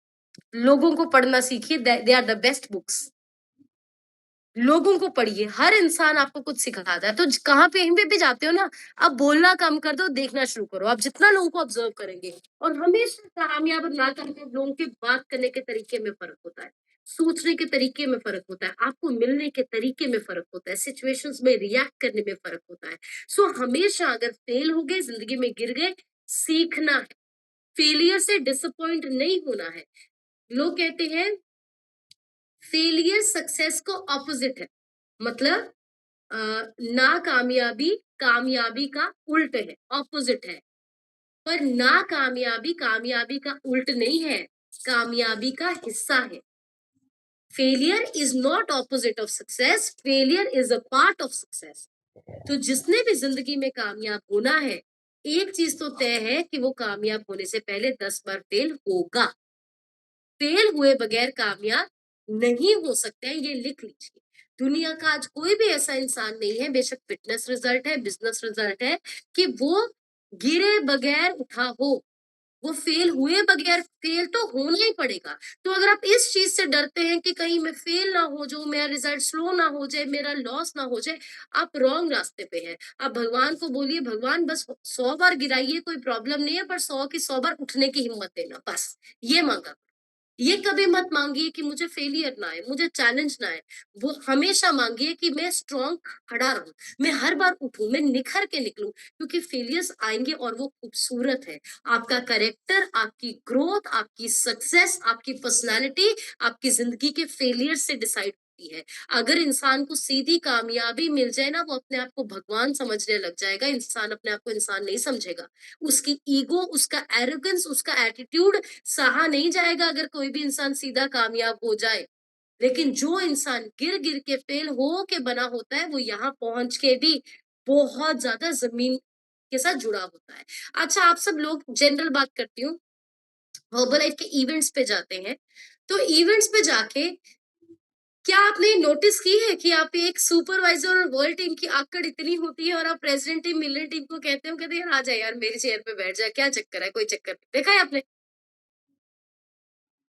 लोगों को पढ़ना सीखिए, they are the best books. लोगों को पढ़िए, हर इंसान आपको कुछ सिखाता है। तो कहाँ पे कहीं पे भी जाते हो ना, अब बोलना कम कर दो, देखना शुरू करो। आप जितना लोगों को ऑब्जर्व करेंगे और हमेशा कामयाब ना करके लोगों के बात करने के तरीके में फर्क होता है। सोचने के तरीके में फ़र्क होता है, आपको मिलने के तरीके में फ़र्क होता है, सिचुएशंस में रिएक्ट करने में फ़र्क होता है। सो हमेशा अगर फेल हो गए, ज़िंदगी में गिर गए, सीखना है, फेलियर से डिसअपॉइंट नहीं होना है। लोग कहते हैं फेलियर सक्सेस को ऑपोज़िट है, मतलब अ, नाकामयाबी कामयाबी का उल्ट है, ऑपोज़िट है। पर नाकामयाबी कामयाबी का उल्ट नहीं है, कामयाबी का हिस्सा है। Failure is not opposite of success, failure is a part of success. तो जिसने भी जिंदगी में कामयाब होना है, एक चीज तो तय है कि वो कामयाब होने से पहले 10 बार फेल होगा। फेल हुए बगैर कामयाब नहीं हो सकते हैं, ये लिख लीजिए। दुनिया का आज कोई भी ऐसा इंसान नहीं है, बेशक फिटनेस रिजल्ट है, बिजनेस रिजल्ट है, कि वो गिरे बगैर उठा हो। वो फेल हुए बगैर, फेल तो होना ही पड़ेगा। तो अगर आप इस चीज से डरते हैं कि कहीं मैं फेल ना हो जाऊं, मेरा रिजल्ट स्लो ना हो जाए, मेरा लॉस ना हो जाए, आप रॉन्ग रास्ते पे हैं। आप भगवान को बोलिए, भगवान बस 100 बार गिराइए, कोई प्रॉब्लम नहीं है, पर 100 की 100 बार उठने की हिम्मत देना, बस ये मांगा। ये कभी मत मांगिए कि मुझे फेलियर ना आए, मुझे चैलेंज ना आए। वो हमेशा मांगिए कि मैं स्ट्रांग खड़ा रहूं, मैं हर बार उठूं, मैं निखर के निकलूं, क्योंकि फेलियर्स आएंगे और वो खूबसूरत है। आपका कैरेक्टर, आपकी ग्रोथ, आपकी सक्सेस, आपकी पर्सनालिटी आपकी जिंदगी के फेलियर से डिसाइड होती है। अगर इंसान को सीधी कामयाबी मिल जाए ना, वो अपने आप को भगवान समझने लग जाएगा, इंसान अपने आप को इंसान नहीं समझेगा। उसकी ईगो, उसका एरोगेंस, उसका एटीट्यूड सहा नहीं जाएगा अगर कोई भी इंसान सीधा कामयाब हो जाए। लेकिन जो इंसान गिर गिर के, फेल हो के बना होता है, वो यहाँ पहुंच के भी बहुत ज्यादा जमीन के साथ जुड़ा होता है। अच्छा, आप सब लोग, जनरल बात करती हूँ, हर्बल लाइफ के इवेंट्स पे जाते हैं, तो इवेंट्स पे जाके क्या आपने नोटिस की है कि आप एक सुपरवाइजर और वर्ल्ड टीम की आकड़ इतनी होती है, और आप प्रेसिडेंट टीम, मिलियन टीम को कहते हो, कहते हैं यार आ जा यार मेरी चेयर पे बैठ जा, क्या चक्कर है, कोई चक्कर नहीं। देखा है आपने?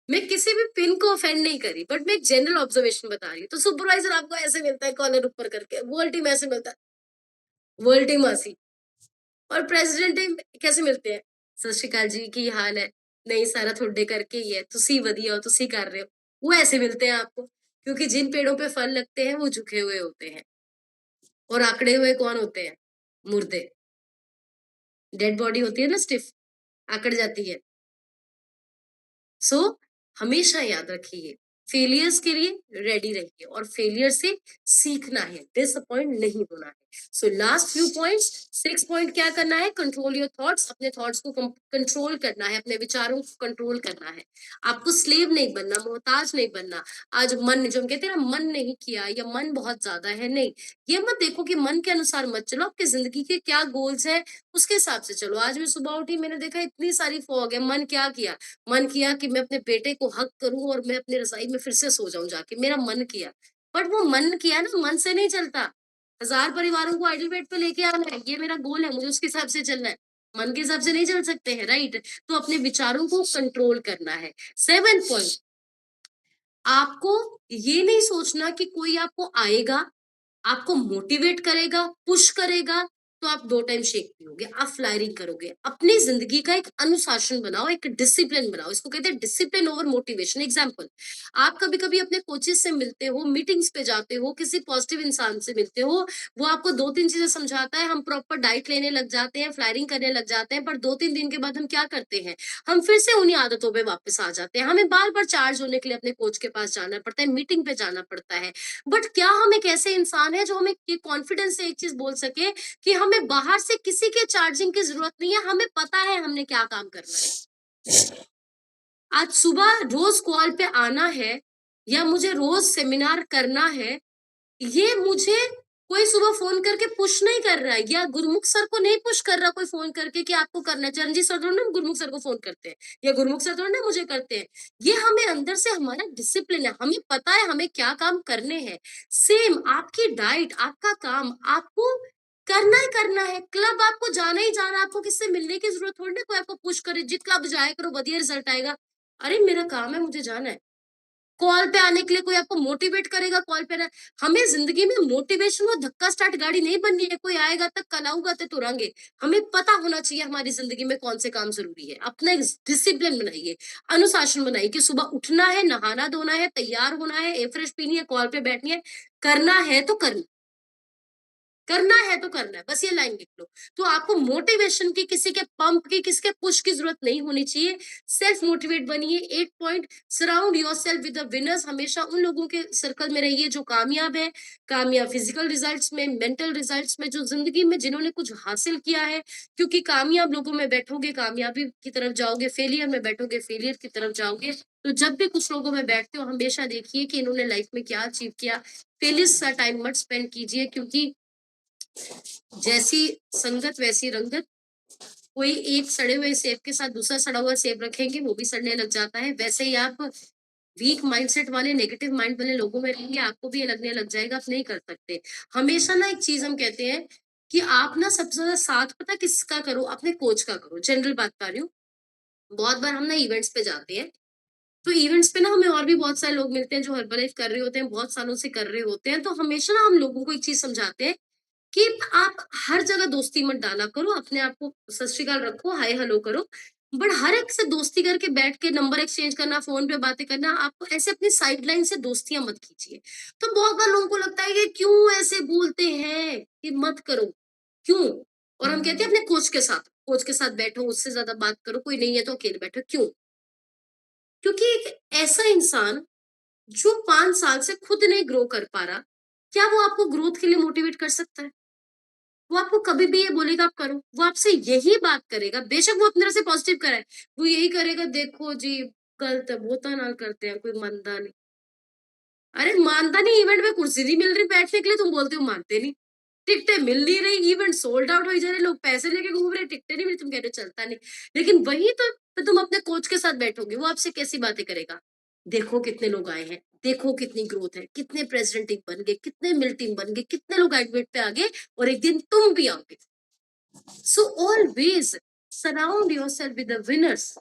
मैं किसी भी पिन को ऑफेंड नहीं करी, बट मैं एक जनरल ऑब्जर्वेशन बता रही हूँ। तो सुपरवाइजर आपको ऐसे मिलता है कॉलर ऊपर करके, वर्ल्ड टीम ऐसे मिलता है, वर्ल्ड टीम ऐसी, और प्रेसिडेंट टीम कैसे मिलते हैं, सत श्रीकाल जी की हाल है, नहीं सारा थोड़े करके ही है, तुसी वधिया हो, तुसी कर रहे हो। वो ऐसे मिलते हैं आपको, क्योंकि जिन पेड़ों पे फल लगते हैं वो झुके हुए होते हैं, और आंकड़े हुए कौन होते हैं? मुर्दे। डेड बॉडी होती है ना स्टिफ, आकड़ जाती है। सो हमेशा याद रखिए, फेलियर्स के लिए रेडी रहिए, और फेलियर से सीखना है, डिसअपॉइंट नहीं होना है। So last few points, 6 point क्या करना है? कंट्रोल योर थॉट्स, अपने थॉट्स को कंट्रोल करना है, अपने विचारों को कंट्रोल करना है। आपको स्लेव नहीं बनना, मोहताज नहीं बनना। आज मन, जो हम कहते हैं ना, मन नहीं किया या मन बहुत ज्यादा है, नहीं, ये मत देखो कि मन के अनुसार मत चलो, आपकी जिंदगी के क्या गोल्स है उसके हिसाब से चलो। आज मैं सुबह उठी, मैंने देखा इतनी सारी फॉग है, मन क्या किया? मन किया कि मैं अपने बेटे को हग करूं और मैं अपनी रजाई में फिर से सो जाऊं जाके, मेरा मन किया। बट वो मन किया ना, मन से नहीं चलता। 1000 परिवारों को आइडल बेड पे लेके आना है, ये मेरा गोल है, मुझे उसके हिसाब से चलना है। मन के हिसाब से नहीं चल सकते हैं, राइट? तो अपने विचारों को कंट्रोल करना है। 7 पॉइंट, आपको ये नहीं सोचना कि कोई आपको आएगा, आपको मोटिवेट करेगा, पुश करेगा, तो आप 2 टाइम शेक पियोगे, आप फ्लायरिंग करोगे। अपनी ज़िंदगी का एक अनुशासन बनाओ, एक डिसिप्लिन बनाओ। इसको कहते हैं डिसिप्लिन ओवर मोटिवेशन। एग्ज़ाम्पल, आप कभी-कभी अपने कोचेज़ से मिलते हो, मीटिंग्स पे जाते हो, किसी पॉजिटिव इंसान से मिलते हो, वो आपको 2-3 चीज़ें समझाता है, हम प्रॉपर डाइट लेने लग जाते हैं, फ्लायरिंग करने लग जाते हैं, पर 2-3 दिन के बाद हम क्या करते हैं? हम फिर से उन्हीं आदतों पे वापस आ जाते हैं। हमें बार-बार चार्ज होने के लिए अपने कोच के पास जाना पड़ता है, मीटिंग पे जाना पड़ता है। बट क्या हम एक ऐसे इंसान हैं जो हमें ये कॉन्फिडेंस से एक चीज बोल सके कि हमें बाहर से किसी के चार्जिंग की जरूरत नहीं है, हमें पता है हमने क्या काम करना है। आज सुबह रोज कॉल पे आना है, या मुझे रोज सेमिनार करना है, ये मुझे कोई सुबह फोन करके पुश नहीं कर रहा है, या गुरमुख सर को नहीं पुश कर रहा कोई फोन करके कि आपको करना है। चरणजीत सर थोड़ा ना गुरमुख सर को फोन करते हैं, या गुरमुख सर थोड़ा ना मुझे करते हैं। ये हमें अंदर से, हमारा डिसिप्लिन है, हमें पता है हमें क्या काम करने हैं। सेम आपकी डाइट, आपका काम आपको करना ही करना है। क्लब आपको जाना ही जाना, आपको किससे मिलने की जरूरत थोड़ी ना, कोई आपको पुश करे जी क्लब जाया करो बढ़िया रिजल्ट आएगा। अरे मेरा काम है, मुझे जाना है। कॉल पे आने के लिए कोई आपको मोटिवेट करेगा कॉल पे ना। हमें जिंदगी में मोटिवेशन और धक्का स्टार्ट गाड़ी नहीं बननी है, कोई आएगा तक कलाऊगा तो तुरंगे। हमें पता होना चाहिए हमारी जिंदगी में कौन से काम जरूरी है। अपना एक डिसिप्लिन बनाइए, अनुशासन बनाइए कि सुबह उठना है, नहाना धोना है, तैयार होना है, एयर फ्रेश पीनी है, कॉल पे बैठनी है, करना है तो करना, करना है तो करना है, बस ये लाइन लिख लो। तो आपको मोटिवेशन की, किसी के पंप की, किसी के पुश की जरूरत नहीं होनी चाहिए। सेल्फ मोटिवेट बनिए। 8 point, surround yourself with the winners. हमेशा उन लोगों के सर्कल में रहिए जो कामयाब है, कामयाब फिजिकल रिजल्ट्स में, मेंटल रिजल्ट्स में, जो जिंदगी में जिन्होंने कुछ हासिल किया है। क्योंकि कामयाब लोगों में बैठोगे कामयाबी की तरफ जाओगे, फेलियर में बैठोगे फेलियर की तरफ जाओगे। तो जब भी कुछ लोगों में बैठते हो हमेशा देखिए कि इन्होंने लाइफ में क्या अचीव किया। फेलियर्स का टाइम मत स्पेंड कीजिए, क्योंकि जैसी संगत वैसी रंगत। कोई एक सड़े हुए सेब के साथ दूसरा सड़ा हुआ सेब रखेंगे वो भी सड़ने लग जाता है। वैसे ही आप वीक माइंडसेट वाले, नेगेटिव माइंड वाले लोगों में रहेंगे, आपको भी ये लगने लग जाएगा आप नहीं कर सकते। हमेशा ना एक चीज हम कहते हैं कि आप ना सबसे ज्यादा साथ पता किसका करो, अपने कोच का करो। जनरल बात कर रही हूँ। बहुत बार हम ना इवेंट्स पे जाते हैं, तो इवेंट्स पे ना हमें और भी बहुत सारे लोग मिलते हैं जो हर्बलाइफ कर रहे होते हैं, बहुत सालों से कर रहे होते हैं। तो हमेशा ना हम लोगों को एक चीज समझाते हैं कि आप हर जगह दोस्ती मत डाला करो, अपने आप को सत श्री अकाल रखो, हाय हेलो करो। बट हर एक से दोस्ती करके बैठ के नंबर एक्सचेंज करना, फोन पे बातें करना, आपको ऐसे अपनी साइड लाइन से दोस्तियां मत कीजिए। तो बहुत बार लोगों को लगता है कि क्यों ऐसे बोलते हैं कि मत करो, क्यों। और हम कहते हैं अपने कोच के साथ बैठो, उससे ज्यादा बात करो, कोई नहीं है तो अकेले बैठो। क्यों? क्योंकि एक ऐसा इंसान जो 5 साल से खुद नहीं ग्रो कर पा रहा, क्या वो आपको ग्रोथ के लिए मोटिवेट कर सकता है? वो आपको कभी भी ये बोलेगा आप करो, वो आपसे यही बात करेगा, बेशक वो अपनी तरफ से पॉजिटिव कराए, वो यही करेगा, देखो जी गलत है, बहुत ना करते हैं, कोई मानता नहीं। अरे मानता नहीं, इवेंट में कुर्सी नहीं मिल रही बैठने के लिए, तुम बोलते हो मानते नहीं। टिकटें मिल नहीं रही, इवेंट सोल्ड आउट हो जा रहे, लोग पैसे लेके घूम रहे, टिकटें नहीं मिली, तुम कह रहे हो चलता नहीं। लेकिन वही तो तुम अपने कोच के साथ बैठोगे, वो आपसे कैसी बातें करेगा। देखो कितने लोग आए हैं, देखो कितनी ग्रोथ है, कितने प्रेसिडेंट टीम बन गए, कितने मिल टीम बन गए, कितने लोग एडमिट पे आ गए, और एक दिन तुम भी आओगे। So always surround yourself with the winners.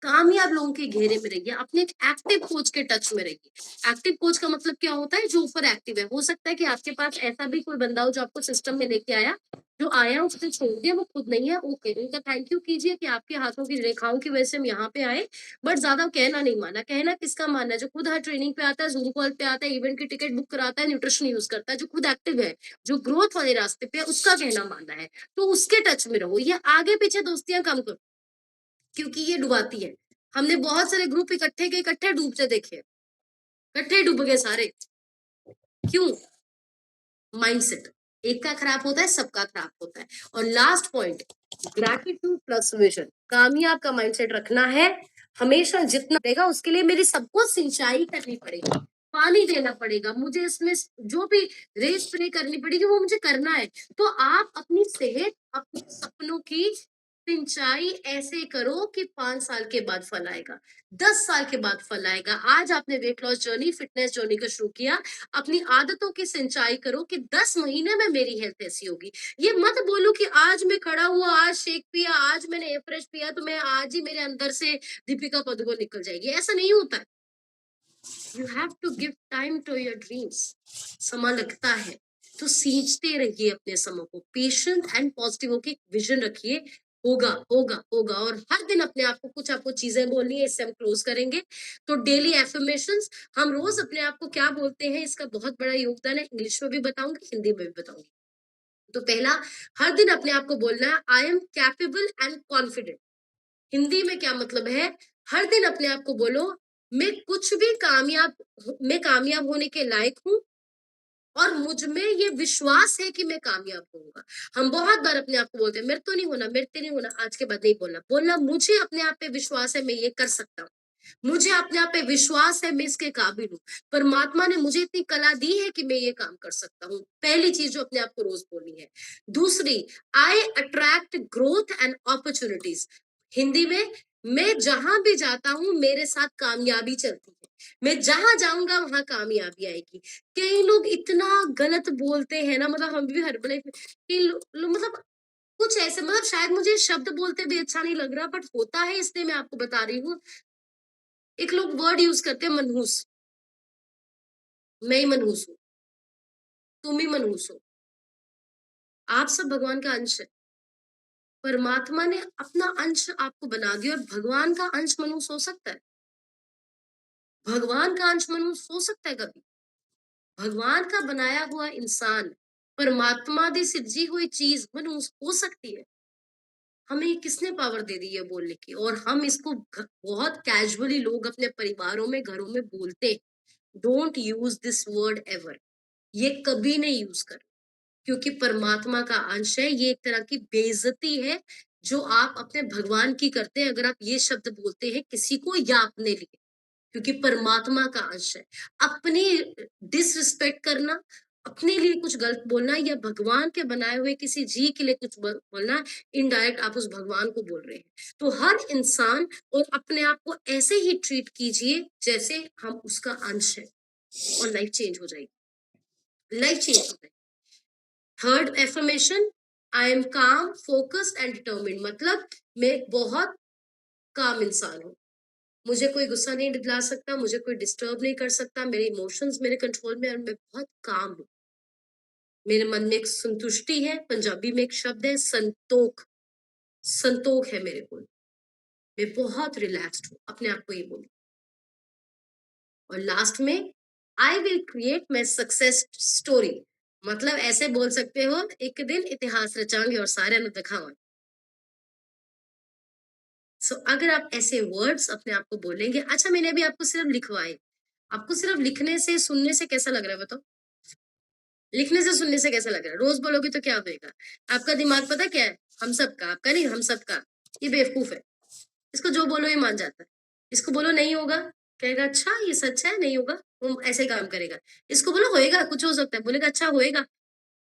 कामयाब लोगों के घेरे में रहिए, अपने एक एक्टिव कोच के टच में रहिए। एक्टिव कोच का मतलब क्या होता है? जो ऊपर एक्टिव है। हो सकता है कि आपके पास ऐसा भी कोई बंदा हो जो आपको सिस्टम में लेके आया, जो आया उसने छोड़ दिया, वो खुद नहीं है, ओके, उनका थैंक यू कीजिए कि आपके हाथों की रेखाओं की वजह से हम यहाँ पे आए। बट ज्यादा कहना नहीं माना। कहना किसका मानना है? जो खुद हर ट्रेनिंग पे आता है, जूम कॉल पे आता है, इवेंट की टिकट बुक कराता है, न्यूट्रिशन यूज करता है, जो खुद एक्टिव है, जो ग्रोथ वाले रास्ते पे है, उसका कहना मानना है। तो उसके टच में रहो, ये आगे पीछे दोस्तियां कम करो, क्योंकि ये डुबाती है। हमने बहुत सारे ग्रुप इकट्ठे के इकट्ठे डूबते देखे, इकट्ठे डूब गए सारे। क्यों? माइंडसेट एक का खराब होता है, सबका खराब होता है। और last point, gratitude plus vision. कामयाब का माइंडसेट रखना है। हमेशा जितना देगा उसके लिए मेरी सबको सिंचाई करनी पड़ेगी, पानी देना पड़ेगा, मुझे इसमें जो भी रेस स्प्रे करनी पड़ेगी वो मुझे करना है। तो आप अपनी सेहत, अपने सपनों की सिंचाई ऐसे करो कि 5 साल के बाद फल आएगा, 10 साल के बाद फल आएगा। आज आपने weight loss journey, fitness journey को शुरू किया, अपनी आदतों की सिंचाई करो कि 10 महीने में मेरी हेल्थ ऐसी होगी। ये मत बोलो कि आज मैं खड़ा हुआ, आज शेक पिया, आज मैंने एयर फ्रेश पिया, तो मैं आज ही मेरे अंदर से दीपिका पादुकोण निकल जाएगी। ऐसा नहीं होता है। You have to give time to your dreams. समय लगता है, तो सींचते रहिए अपने समय को, पेशेंट एंड पॉजिटिव होके विजन रखिए। होगा होगा होगा। और हर दिन अपने आप को कुछ आपको चीजें बोलनी है। इससे हम क्लोज करेंगे। तो डेली एफर्मेशंस, हम रोज अपने आप को क्या बोलते हैं, इसका बहुत बड़ा योगदान है। इंग्लिश में भी बताऊंगी, हिंदी में भी बताऊंगी। तो पहला, हर दिन अपने आप को बोलना है I am capable and confident. Hindi में क्या मतलब है? हर दिन अपने आप को बोलो मैं कुछ भी मैं कामयाब होने के लायक हूँ, और मुझ में ये विश्वास है कि मैं कामयाब होऊंगा। हम बहुत बार अपने आप को बोलते हैं मेरे तो नहीं होना, मेरे से नहीं होना। आज के बाद नहीं बोलना, बोलना मुझे अपने आप पे विश्वास है, मैं ये कर सकता हूँ। मुझे अपने आप पे विश्वास है, मैं इसके काबिल हूँ। परमात्मा ने मुझे इतनी कला दी है कि मैं ये काम कर सकता हूँ। पहली चीज जो अपने आप को रोज बोलनी है। दूसरी, I attract growth and opportunities. Hindi में, मैं जहां भी जाता हूँ मेरे साथ कामयाबी चलती है। मैं जहां जाऊंगा वहां कामयाबी आएगी। कई लोग इतना गलत बोलते हैं ना, मतलब हम भी हर मतलब कुछ ऐसे, मतलब शायद मुझे शब्द बोलते भी अच्छा नहीं लग रहा, बट होता है इसलिए मैं आपको बता रही हूँ। एक लोग वर्ड यूज करते हैं मनहूस। मैं ही मनहूस हूँ, तुम ही मनहूस हो। आप सब भगवान का अंश है। परमात्मा ने अपना अंश आपको बना दिया और भगवान का अंश मनहूस हो सकता है? भगवान का अंश मनहूस हो सकता है कभी? भगवान का बनाया हुआ इंसान, परमात्मा दी सिरजी हुई चीज मनहूस हो सकती है? हमें ये किसने पावर दे दी है बोलने की? और हम इसको बहुत कैजुअली लोग अपने परिवारों में, घरों में बोलते हैं। Don't use this word ever. ये कभी नहीं यूज कर, क्योंकि परमात्मा का अंश है। ये एक तरह की बेइज्जती है जो आप अपने भगवान की करते हैं अगर आप ये शब्द बोलते हैं किसी को या अपने लिए, क्योंकि परमात्मा का अंश है। अपनी डिसरिस्पेक्ट करना, अपने लिए कुछ गलत बोलना या भगवान के बनाए हुए किसी जी के लिए कुछ बोलना, इनडायरेक्ट आप उस भगवान को बोल रहे हैं। तो हर इंसान और अपने आप को ऐसे ही ट्रीट कीजिए जैसे हम उसका अंश है, और लाइफ चेंज हो जाएगी। लाइफ चेंज हो जाएगी। थर्ड एफर्मेशन, आई एम काम, फोकस्ड एंड डिटर्मिन्ड। मतलब मैं एक बहुत काम इंसान हूँ, मुझे कोई गुस्सा नहीं दिला सकता, मुझे कोई डिस्टर्ब नहीं कर सकता, मेरे इमोशंस मेरे कंट्रोल में, और मैं बहुत काम हूँ। मेरे मन में एक संतुष्टि है, पंजाबी में एक शब्द है संतोख, संतोख है मेरे को। मैं बहुत रिलैक्स्ड हूँ, अपने आप को ये बोलूँ। और लास्ट में, I will create my success story. मतलब ऐसे बोल सकते हो, एक दिन इतिहास रचांगे और सारे नु दिखावांगे। सो अगर आप ऐसे वर्ड्स अपने आप को बोलेंगे। अच्छा, मैंने अभी आपको सिर्फ लिखवाए, आपको सिर्फ लिखने से सुनने से कैसा लग रहा है बताओ? लिखने से सुनने से कैसा लग रहा है? रोज बोलोगे तो क्या होएगा? आपका दिमाग पता क्या है? हम सबका, आपका नहीं, हम सबका। ये बेवकूफ है, इसको जो बोलो ये मान जाता है। इसको बोलो नहीं होगा, कहेगा अच्छा ये सच है, नहीं होगा, वो ऐसे ही काम करेगा। इसको बोलो होएगा, कुछ हो सकता है, बोलेगा अच्छा होएगा।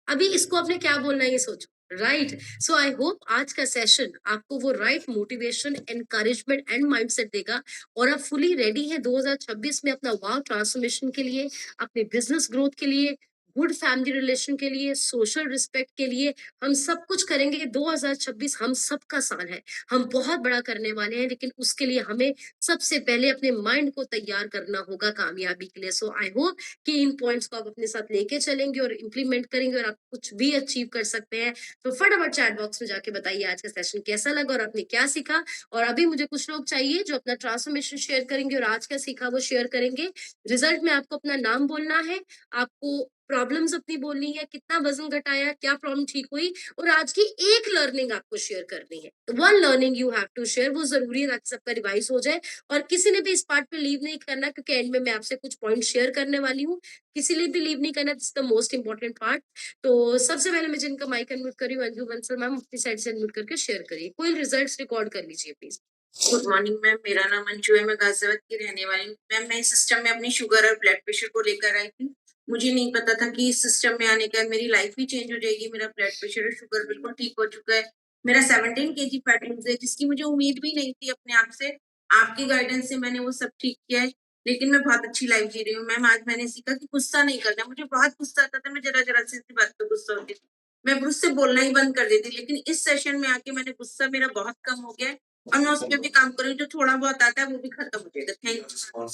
अभी इसको आपने क्या बोलना है ये सोचो, राइट? सो आई होप आज का सेशन आपको वो right motivation, encouragement and mindset देगा, और आप फुली रेडी हैं 2026 में अपना वाव ट्रांसफॉर्मेशन के लिए, अपने बिजनेस ग्रोथ के लिए, गुड फैमिली रिलेशन के लिए, सोशल रिस्पेक्ट के लिए। हम सब कुछ करेंगे। 2026 हम सबका साल है, हम बहुत बड़ा करने वाले हैं, लेकिन उसके लिए हमें सबसे पहले अपने माइंड को तैयार करना होगा कामयाबी के लिए। सो आई होप कि इन पॉइंट्स को आप अपने साथ लेके चलेंगे और इम्प्लीमेंट करेंगे, और आप कुछ भी अचीव कर सकते हैं। तो फटाफट चैट बॉक्स में जाके बताइए आज का सेशन कैसा लगा और आपने क्या सीखा। और अभी मुझे कुछ लोग चाहिए जो अपना ट्रांसफॉर्मेशन शेयर करेंगे और आज क्या सीखा वो शेयर करेंगे। रिजल्ट में आपको अपना नाम बोलना है, आपको प्रॉब्लम्स अपनी बोलनी है, कितना वजन घटाया, क्या प्रॉब्लम ठीक हुई, और आज की एक लर्निंग आपको शेयर करनी है। One learning you have to share, वो जरूरी है ताकि सबका रिवाइज हो जाए। और किसी ने भी इस पार्ट पे लीव नहीं करना, क्योंकि एंड में मैं आपसे कुछ पॉइंट शेयर करने वाली हूँ। किसी लिए भी लीव नहीं करना, this the most important part. तो सबसे पहले मैं जिनका माइक अनम्यूट कर रही हूँ, अंजू बंसल मैम, अपनी साइड से अनम्यूट करके शेयर करिए, कोई रिजल्ट्स रिकॉर्ड कर लीजिए प्लीज। गुड मॉर्निंग मैम, मेरा नाम अंशु है, मैं गाजियाबाद की रहने वाली हूँ। मैम मैं इस सिस्टम में अपनी शुगर और ब्लड प्रेशर को लेकर आई थी। मुझे नहीं पता था कि इस सिस्टम में आने के बाद मेरी लाइफ ही चेंज हो जाएगी। मेरा ब्लड प्रेशर और शुगर बिल्कुल ठीक हो चुका है। मेरा 17 केजी फैट लूज है, जिसकी मुझे उम्मीद भी नहीं थी अपने आप से। आपकी गाइडेंस से मैंने वो सब ठीक किया है, लेकिन मैं बहुत अच्छी लाइफ जी रही हूँ। मैम आज मैंने सीखा कि गुस्सा नहीं करना। मुझे बहुत गुस्सा आता था, मैं जरा जरा सी बात पे गुस्सा होती थी, मैं उससे बोलना ही बंद कर देती। लेकिन इस सेशन में आके मैंने गुस्सा मेरा बहुत कम हो गया है, और मैं उस पे भी काम करूँ, जो थोड़ा बहुत आता है वो भी खत्म हो जाएगा। Thank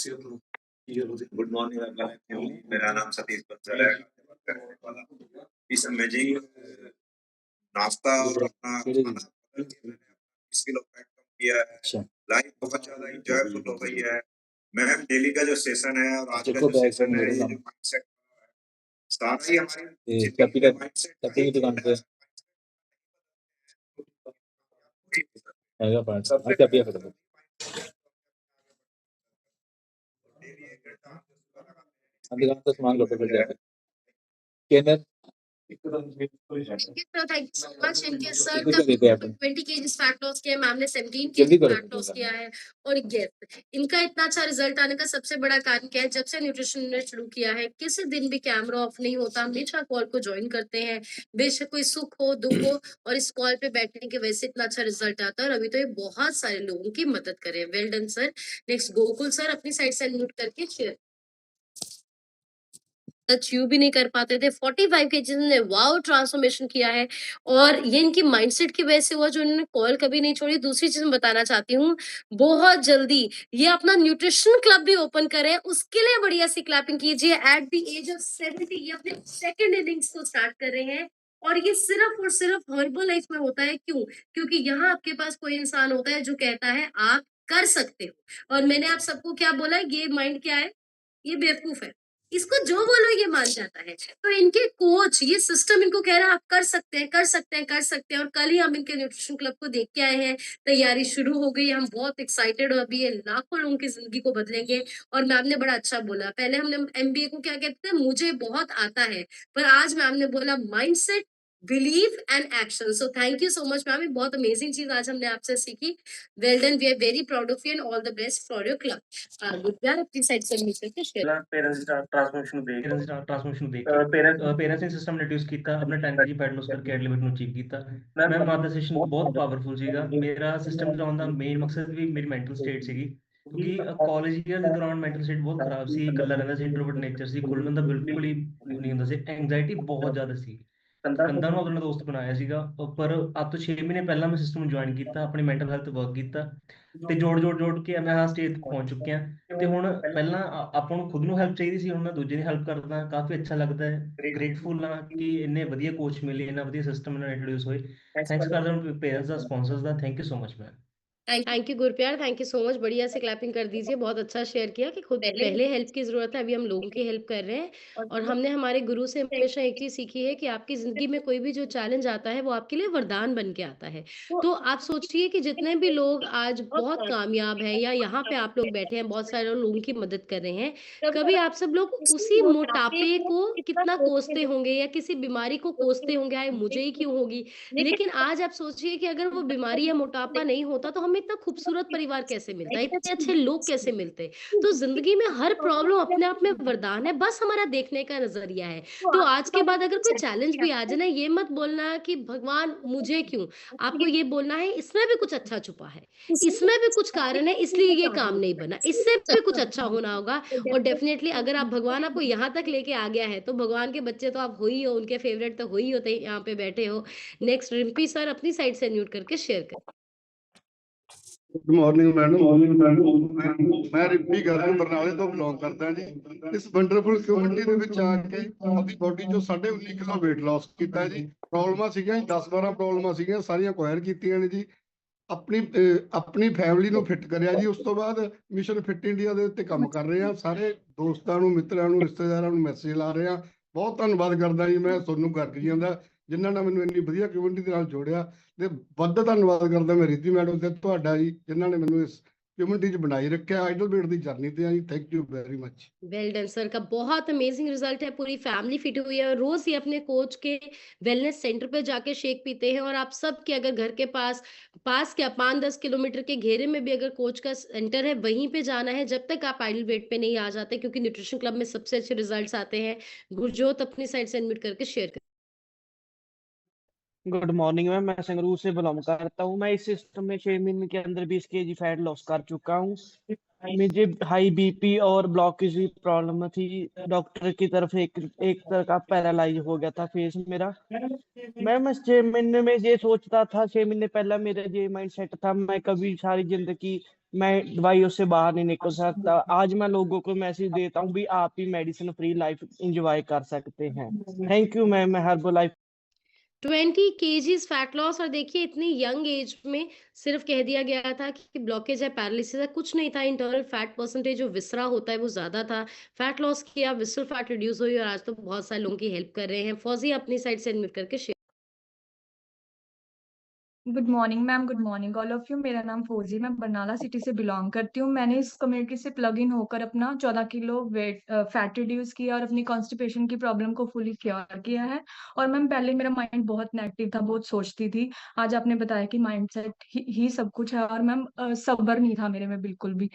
you. Good morning family, मेरा नाम सतीश बंसल है, बात करने वाला हूँ। इस अमेजिंग नाश्ता और अपना खाना बदल के मैंने अपना 20 किलो फैट कम किया है। लाइफ बहुत ज्यादा इंजॉयफुल हो गई है। मैम डेली का जो सेशन है और आज का जो सेशन है, ये जो माइंडसेट सारा ही हमारी जिंदगी का माइंडसेट की दुकान पे सबसे सामान लो फिर जाके केनर thank you sir, thank you so much. इनके सर कितने का का देते हैं आप 20 केजी फैट लॉस किया है, मैम ने 17 जल्दी केजी करो फैट लॉस किया है। और यस, इनका इतना अच्छा रिजल्ट आने का सबसे बड़ा कारण क्या है? जब से न्यूट्रिशन ने शुरू किया है, किसी दिन भी कैमरा ऑफ नहीं होता, हमेशा कॉल को ज्वाइन करते हैं, बेशक कोई सुख हो दुख हो, और इस कॉल पे बैठने की वजह से इतना अच्छा रिजल्ट आता है। और अभी तो ये बहुत सारे लोगों की मदद करे। Well done sir. Next Gokul sir, अपनी साइड से अनम्यूट करके शेयर। अचीव भी नहीं कर पाते थे। 45 केजीज़ ने वाओ ट्रांसफॉर्मेशन किया है और ये इनकी माइंडसेट की वजह से हुआ जो इन्होंने कॉल कभी नहीं छोड़ी। दूसरी चीज़ मैं बताना चाहती हूँ, बहुत जल्दी ये अपना न्यूट्रिशन क्लब भी ओपन करें, उसके लिए बढ़िया सी क्लैपिंग कीजिए। एट द एज ऑफ 70 ये अपने सेकंड इनिंग्स को स्टार्ट कर रहे हैं और ये सिर्फ और सिर्फ हर्बल लाइफ में होता है। क्यों? क्योंकि यहाँ आपके पास कोई इंसान होता है जो कहता है आप कर सकते हो और मैंने आप सबको क्या बोला, ये माइंड क्या है? ये बेवकूफ है। इसको जो बोलो ये मान जाता है। तो इनके कोच ये सिस्टम इनको कह रहा है आप कर सकते हैं, कर सकते हैं, कर सकते हैं और कल ही हम इनके न्यूट्रिशन क्लब को देख के आए हैं। तैयारी शुरू हो गई है, हम बहुत एक्साइटेड हो अभी ये लाखों लोगों की ज़िंदगी को बदलेंगे और मैम ने बड़ा अच्छा बोला। पहले हमने एमबीए को क्या कहते थे, मुझे बहुत आता है, पर आज मैम ने बोला mindset, believe and action. So thank you so much ma'am, ये बहुत अमेजिंग चीज़ आज हमने आपसे सीखी। Well done, we are very proud of you and all the best for your club. Good अपनी साइड से सबमिट करके शेयर। ਪੇਰੈਂਟਸ ਨੂੰ ਦੇਖ ਕੇ ਪੇਰੈਂਟਸ ਨੇ ਸਿਸਟਮ ਰਿਡਿਊਸ ਕੀਤਾ, ਆਪਣਾ 10 ਕੇਜੀ ਫੈਟ ਲੋਸ ਕਰਕੇ ਐਡ ਲਿਮਿਟ ਨੂੰ ਅਚੀਵ ਕੀਤਾ। ਮੈਮ ਅੱਜ ਦਾ ਸੈਸ਼ਨ ਬਹੁਤ ਪਾਵਰਫੁਲ ਸੀਗਾ। ਮੇਰਾ ਸਿਸਟਮ ਚਲਾਉਣ ਦਾ ਮੇਨ ਮਕਸਦ ਵੀ ਮੇਰੀ ਮੈਂਟਲ ਸਟੇਟ ਸੀਗੀ, ਕਿਉਂਕਿ ਕਾਲਜ ਈਅਰ ਦੇ ਦੌਰਾਨ ਮੈਂਟਲ ਸਟੇਟ ਬਹੁਤ ਖਰਾਬ ਸੀ, ਇਕੱਲਾ ਰਹਿੰਦਾ ਸੀ, ਇੰਟਰੋਵਰਟ ਨੇਚਰ ਸੀ, ਖੁੱਲ੍ਹਣ ਦਾ ਬਿਲਕੁਲ ਹੀ ਨਹੀਂ ਹੁੰਦਾ ਸੀ, ਐਂਗਜ਼ਾਇਟੀ ਬਹੁਤ ਜ਼ਿਆਦਾ ਸੀ। ਕੰਧਾਂ ਨੂੰ ਆਪਣਾ ਦੋਸਤ ਬਣਾਇਆ ਸੀਗਾ, ਪਰ ਅੱਜ ਤੋਂ 6 ਮਹੀਨੇ ਪਹਿਲਾਂ ਮੈਂ ਸਿਸਟਮ ਨੂੰ ਜੁਆਇਨ ਕੀਤਾ, ਆਪਣੀ ਮੈਂਟਲ ਹੈਲਥ ਵਰਕ ਕੀਤਾ ਤੇ ਜੋੜ ਕੇ ਮੈਂ ਆਹ ਸਟੇਜ ਤੱਕ ਪਹੁੰਚ ਚੁੱਕਿਆ। ਤੇ ਹੁਣ ਪਹਿਲਾਂ ਆਪਾਂ ਨੂੰ ਖੁਦ ਨੂੰ ਹੈਲਪ ਚਾਹੀਦੀ ਸੀ, ਹੁਣ ਮੈਂ ਦੂਜੇ ਦੀ ਹੈਲਪ ਕਰਦਾ, ਕਾਫੀ ਅੱਛਾ ਲੱਗਦਾ ਹੈ। ਗ੍ਰੇਟਫੁਲ ਹਾਂ ਕਿ ਇੰਨੇ ਵਧੀਆ ਕੋਚ ਮਿਲੇ, ਇੰਨਾ ਵਧੀਆ ਸਿਸਟਮ ਨਾਲ ਇੰਟਰੋਡਿਊਸ ਹੋਏ। ਥੈਂਕਸ ਕਰਦਾ ਹਾਂ parents the, sponsors the. Thank you so much ma'am. Thank you Gurpyar, thank you so much. बढ़िया से क्लैपिंग कर दीजिए। बहुत अच्छा शेयर किया कि खुद पहले पहले हेल्प की ज़रूरत है, अभी हम लोगों की हेल्प कर रहे हैं। और हमने हमारे गुरु से हमेशा एक चीज़ सीखी है कि आपकी ज़िंदगी में कोई भी जो चैलेंज आता है, वो आपके लिए वरदान बन के आता है। तो आप सोचिए कि जितने भी लोग आज बहुत कामयाब हैं या यहाँ पे आप लोग बैठे हैं, बहुत सारे लोगों की मदद कर रहे हैं, कभी आप सब लोग उसी मोटापे को कितना कोसते होंगे या किसी बीमारी को कोसते होंगे, हाय मुझे ही क्यों होगी? लेकिन आज आप सोचिए कि अगर वो बीमारी या मोटापा नहीं होता तो हमें इतना खूबसूरत परिवार कैसे मिलता, इतने अच्छे लोग कैसे मिलते। तो जिंदगी में हर प्रॉब्लम अपने आप में वरदान है, बस हमारा देखने का नजरिया है। तो आज के बाद अगर कोई चैलेंज भी आ जाए ना, ये मत बोलना कि भगवान मुझे क्यों, आपको ये बोलना है इसमें भी कुछ अच्छा छुपा है, इसमें भी कुछ कारण है, इसलिए ये काम नहीं बना, इससे भी कुछ अच्छा होना होगा। और डेफिनेटली अगर आप भगवान आपको यहाँ तक लेके आ गया है तो भगवान के बच्चे तो आप हो ही हो, उनके फेवरेट तो हो ही होते यहाँ पे बैठे हो। नेक्स्ट रिम्पी सर अपनी साइड से म्यूट करके शेयर करें। गुड मॉर्निंग मैडम, मैं रिम्पी गर्ग बरनाले तो बिलोंग करता जी। इस वंडरफुल कम्युनिटी ਦੇ ਵਿੱਚ ਆ ਕੇ ਆਪਣੀ ਬੋਡੀ ਚੋਂ 19.5 ਕਿਲੋ weight loss ਕੀਤਾ ਜੀ। ਪ੍ਰੋਬਲਮਾਂ ਸੀਗੀਆਂ 10-12 ਪ੍ਰੋਬਲਮਾਂ ਸੀਗੀਆਂ, ਸਾਰੀਆਂ ਕੁਆਇਰ ਕੀਤੀਆਂ ਨੇ ਜੀ। ਆਪਣੀ ਫੈਮਿਲੀ ਨੂੰ ਫਿੱਟ ਕਰਿਆ ਜੀ। ਉਸ ਤੋਂ ਬਾਅਦ ਮਿਸ਼ਨ ਫਿੱਟ ਇੰਡੀਆ ਦੇ ਉੱਤੇ ਕੰਮ ਕਰ ਰਹੇ ਆ। ਸਾਰੇ ਦੋਸਤਾਂ ਨੂੰ, ਮਿੱਤਰਾਂ ਨੂੰ, ਰਿਸ਼ਤੇਦਾਰਾਂ ਨੂੰ ਮੈਸੇਜ ਲਾ ਰਹੇ ਆ। ਬਹੁਤ ਧੰਨਵਾਦ ਕਰਦਾ ਜੀ ਮੈਂ ਤੁਹਾਨੂੰ ਗਰਗ ਜੀ ਦਾ, ਜਿਨ੍ਹਾਂ ਨੇ ਮੈਨੂੰ ਇੰਨੀ ਵਧੀਆ ਕਮਿਊਨਿਟੀ ਦੇ ਨਾਲ ਜੋੜਿਆ। ਤੇ ਵੱਧ ਧੰਨਵਾਦ ਕਰਦਾ ਮੈਂ ਰਿੱਧੀ ਮੈਡਮ ਤੇ ਤੁਹਾਡਾ ਜੀ, ਜਿਨ੍ਹਾਂ ਨੇ ਮੈਨੂੰ ਇਸ कम्युनिटी च बनाई रखा आइडल वेट की जर्नी ते आई। Thank you very much. Well done sir का बहुत अमेजिंग रिजल्ट है, पूरी फैमिली फिट हुई है और रोज ये अपने कोच के वेलनेस सेंटर पे जाके शेक पीते हैं। और आप सब के अगर घर के पास क्या 5-10 किलोमीटर के घेरे में भी अगर कोच का सेंटर है, वहीं पे जाना है जब तक आप आइडल वेट पे नहीं आ जाते, क्योंकि न्यूट्रिशन क्लब में सबसे अच्छे रिजल्ट्स आते हैं। गुरजोत अपनी साइड से अनम्यूट करके शेयर कर। गुड मॉर्निंग मैम, मैं संगरूर से बिलोंग करता हूँ। मैं इस सिस्टम में 6 महीने के अंदर 20 केजी फैट लॉस कर चुका हूँ। मुझे हाई बीपी और ब्लॉकेज की प्रॉब्लम थी। डॉक्टर की तरफ एक तरह का पैरालाइज हो गया था फेस मेरा। मैं 6 महीने में ये सोचता था, 6 महीने पहले मेरा ये माइंड सेट था, मैं कभी सारी जिंदगी मैं दवाइयों से बाहर नहीं निकल सकता। आज मैं लोगों को मैसेज देता हूँ भी आप भी मेडिसिन फ्री लाइफ एंजॉय कर सकते हैं। थैंक यू मैम, मैं herbal life 20 KGs fat loss. और देखिए इतनी यंग एज में सिर्फ कह दिया गया था कि ब्लॉकेज है, पैरालिसिस है, कुछ नहीं था। इंटरनल फैट परसेंटेज जो विसरा होता है वो ज्यादा था। फैट लॉस किया, विसरल फैट रिड्यूस हुई और आज तो बहुत सारे लोगों की हेल्प कर रहे हैं। फौजी अपनी साइड से एडमिट करके share. Good morning ma'am, good morning all of you. मेरा नाम फौजी, मैं बरनाला सिटी से बिलोंग करती हूँ। मैंने इस कम्युनिटी से प्लग इन होकर अपना 14 किलो फैट रिड्यूस किया और अपनी कॉन्स्टिपेशन की प्रॉब्लम को फुली क्योर किया है। और मैम पहले मेरा माइंड बहुत नेगेटिव था, बहुत सोचती थी। आज आपने बताया कि माइंडसेट ही सब कुछ है। और मैम सब्र नहीं था मेरे में बिल्कुल भी।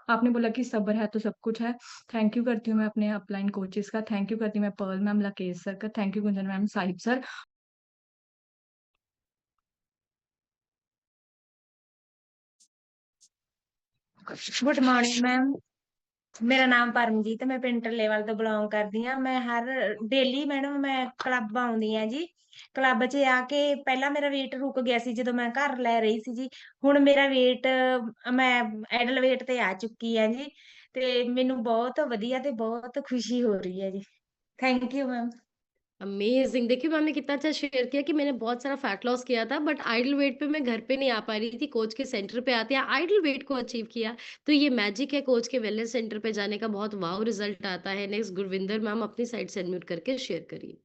आपने बोला कि सब्र है तो सब कुछ है। थैंक यू करती हूँ मैं अपने अपलाइन कोचेस का, थैंक यू करती हूँ मैं पर्ल मैम, लकेश सर का, thank you Gunjan ma'am, Sahib sir. Good morning ma'am, ਮੇਰਾ ਨਾਮ ਪਰਮਜੀਤ, ਮੈਂ ਪਿੰਡ ਟੱਲੇਵਾਲ ਤੋਂ ਬਿਲੋਂਗ ਕਰਦੀ ਹਾਂ। ਮੈਂ ਹਰ ਡੇਲੀ ਮੈਡਮ ਮੈਂ ਕਲੱਬ ਆਉਂਦੀ ਹਾਂ ਜੀ। ਕਲੱਬ 'ਚ ਆ ਕੇ ਪਹਿਲਾਂ ਮੇਰਾ weight ਰੁਕ ਗਿਆ ਸੀ ਜਦੋਂ ਮੈਂ ਘਰ ਲੈ ਰਹੀ ਸੀ ਜੀ। ਹੁਣ ਮੇਰਾ weight ਮੈਂ ਐਡਲ weight ਤੇ ਆ ਚੁੱਕੀ ਹਾਂ ਜੀ। ਤੇ ਮੈਨੂੰ ਬਹੁਤ ਵਧੀਆ ਤੇ बहुत खुशी हो रही है जी। Thank you ma'am. अमेजिंग। देखिए मैम ने कितना अच्छा शेयर किया कि मैंने बहुत सारा फैट लॉस किया था बट आइडल वेट पे मैं घर पे नहीं आ पा रही थी, कोच के सेंटर पे आते हैं आइडल वेट को अचीव किया। तो ये मैजिक है कोच के वेलनेस सेंटर पे जाने का, बहुत वाव रिजल्ट आता है। नेक्स्ट गुरविंदर मैम अपनी साइड से अनम्यूट करके शेयर करिए।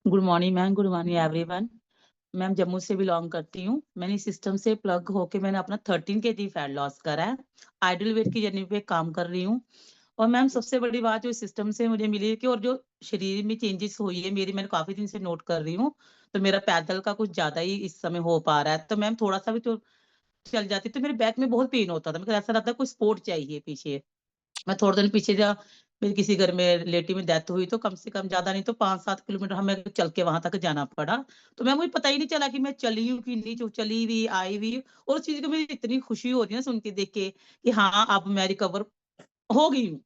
Good morning ma'am, good morning everyone. Ma'am Jammu से बिलोंग करती हूँ। मैंने इस सिस्टम से प्लग होके मैंने अपना 13 kg फैट लॉस करा है। आइडल वेट की जर्नी पे काम कर रही हूँ। और मैम सबसे बड़ी बात जो इस सिस्टम से मुझे मिली है कि और जो शरीर में चेंजेस हुई है मेरी, मैंने काफी दिन से नोट कर रही हूँ। तो मेरा पैदल का कुछ ज्यादा ही इस समय हो पा रहा है। तो मैम थोड़ा सा भी तो चल जाती तो मेरे बैक में बहुत पेन होता था। मेरे को ऐसा लगता है कोई सपोर्ट चाहिए पीछे। मैं थोड़े दिन पीछे जा मेरे किसी घर में रिलेटिव में डेथ हुई तो कम से कम ज्यादा नहीं तो 5-7 किलोमीटर हमें चल के वहां तक जाना पड़ा। तो मैं मुझे पता ही नहीं चला कि मैं चली हूँ कि नहीं, जो चली हुई आई हुई। और उस चीज को मुझे इतनी खुशी हो रही है ना सुन के देख के कि हाँ अब मैं रिकवर हो गई हूँ,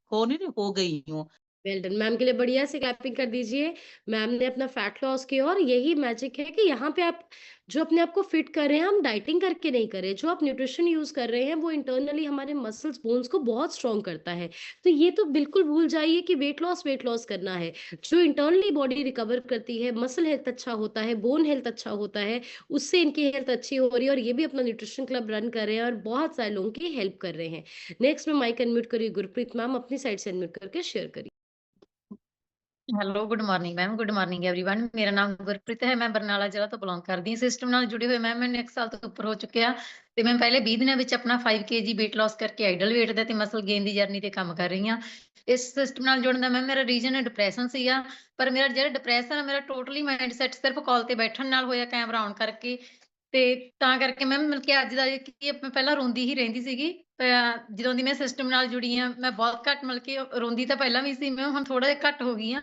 हो गई हूँ। वेल डन मैम के लिए बढ़िया से क्लैपिंग कर दीजिए। मैम ने अपना फैट लॉस किया और यही मैजिक है कि यहाँ पे आप जो अपने आप को फिट कर रहे हैं, हम डाइटिंग करके नहीं कर रहे। जो आप न्यूट्रिशन यूज कर रहे हैं वो इंटरनली हमारे मसल्स बोन्स को बहुत स्ट्रॉन्ग करता है। तो ये तो बिल्कुल भूल जाइए कि वेट लॉस करना है। जो इंटरनली बॉडी रिकवर करती है, मसल हेल्थ अच्छा होता है, बोन हेल्थ अच्छा होता है, उससे इनकी हेल्थ अच्छी हो रही है। और ये भी अपना न्यूट्रिशन क्लब रन कर रहे हैं और बहुत सारे लोगों की हेल्प कर रहे हैं। नेक्स्ट में माइक अनम्यूट करिए गुरप्रीत मैम, अपनी साइड से अनम्यूट करके शेयर करिए। Hello good morning ma'am, good morning everyone. ਮੇਰਾ ਨਾਮ ਗੁਰਪ੍ਰੀਤ ਹੈ, ਮੈਂ ਬਰਨਾਲਾ ਜ਼ਿਲ੍ਹਾ ਤੋਂ ਬਿਲੋਂਗ ਕਰਦੀ ਹਾਂ। ਸਿਸਟਮ ਨਾਲ ਜੁੜੇ ਹੋਏ ਮੈਮ ਮੈਨੂੰ 1 ਸਾਲ ਤੋਂ ਉੱਪਰ ਹੋ ਚੁੱਕਿਆ ਤੇ ਮੈਂ ਪਹਿਲੇ 20 ਦਿਨਾਂ ਵਿੱਚ ਆਪਣਾ 5 kg weight loss ਕਰਕੇ ਆਈਡਲ weight ਦਾ ਤੇ ਮਸਲ ਗੇਨ ਦੀ ਜਰਨੀ ਤੇ ਕੰਮ ਕਰ ਰਹੀ ਹਾਂ। ਇਸ ਸਿਸਟਮ ਨਾਲ ਜੁੜਨ ਦਾ ਮੈਮ ਮੇਰਾ ਰੀਜ਼ਨ ਡਿਪਰੈਸ਼ਨ ਸੀਗਾ, ਪਰ ਮੇਰਾ ਜਿਹੜਾ ਡਿਪਰੈਸ਼ਨ ਆ ਮੇਰਾ ਟੋਟਲੀ ਮਾਈਂਡਸੈਟ ਸਿਰਫ ਕਾਲ ਤੇ ਬੈਠਣ ਨਾਲ ਹੋਇਆ, ਕੈਮਰਾ ਔਨ ਕਰਕੇ। ਤੇ ਤਾਂ ਕਰਕੇ ਮੈਮ ਮਤਲਬ ਕਿ ਅੱਜ ਦਾ ਕੀ ਮੈਂ ਪਹਿਲਾਂ ਰੋਂਦੀ ਹੀ ਰਹਿੰਦੀ ਸੀਗੀ। ਜਦੋਂ ਦੀ ਮੈਂ ਸਿਸਟਮ ਨਾਲ ਜੁੜੀ ਹਾਂ ਮੈਂ ਬਹੁਤ ਘੱਟ ਮਤਲਬ ਕਿ ਰੋਂਦੀ ਤਾਂ ਪਹਿਲਾਂ ਵੀ ਸੀ ਮੈਂ, ਹੁਣ ਥੋੜਾ ਜਿਹਾ ਘੱਟ ਹੋ ਗਈ ਹਾਂ।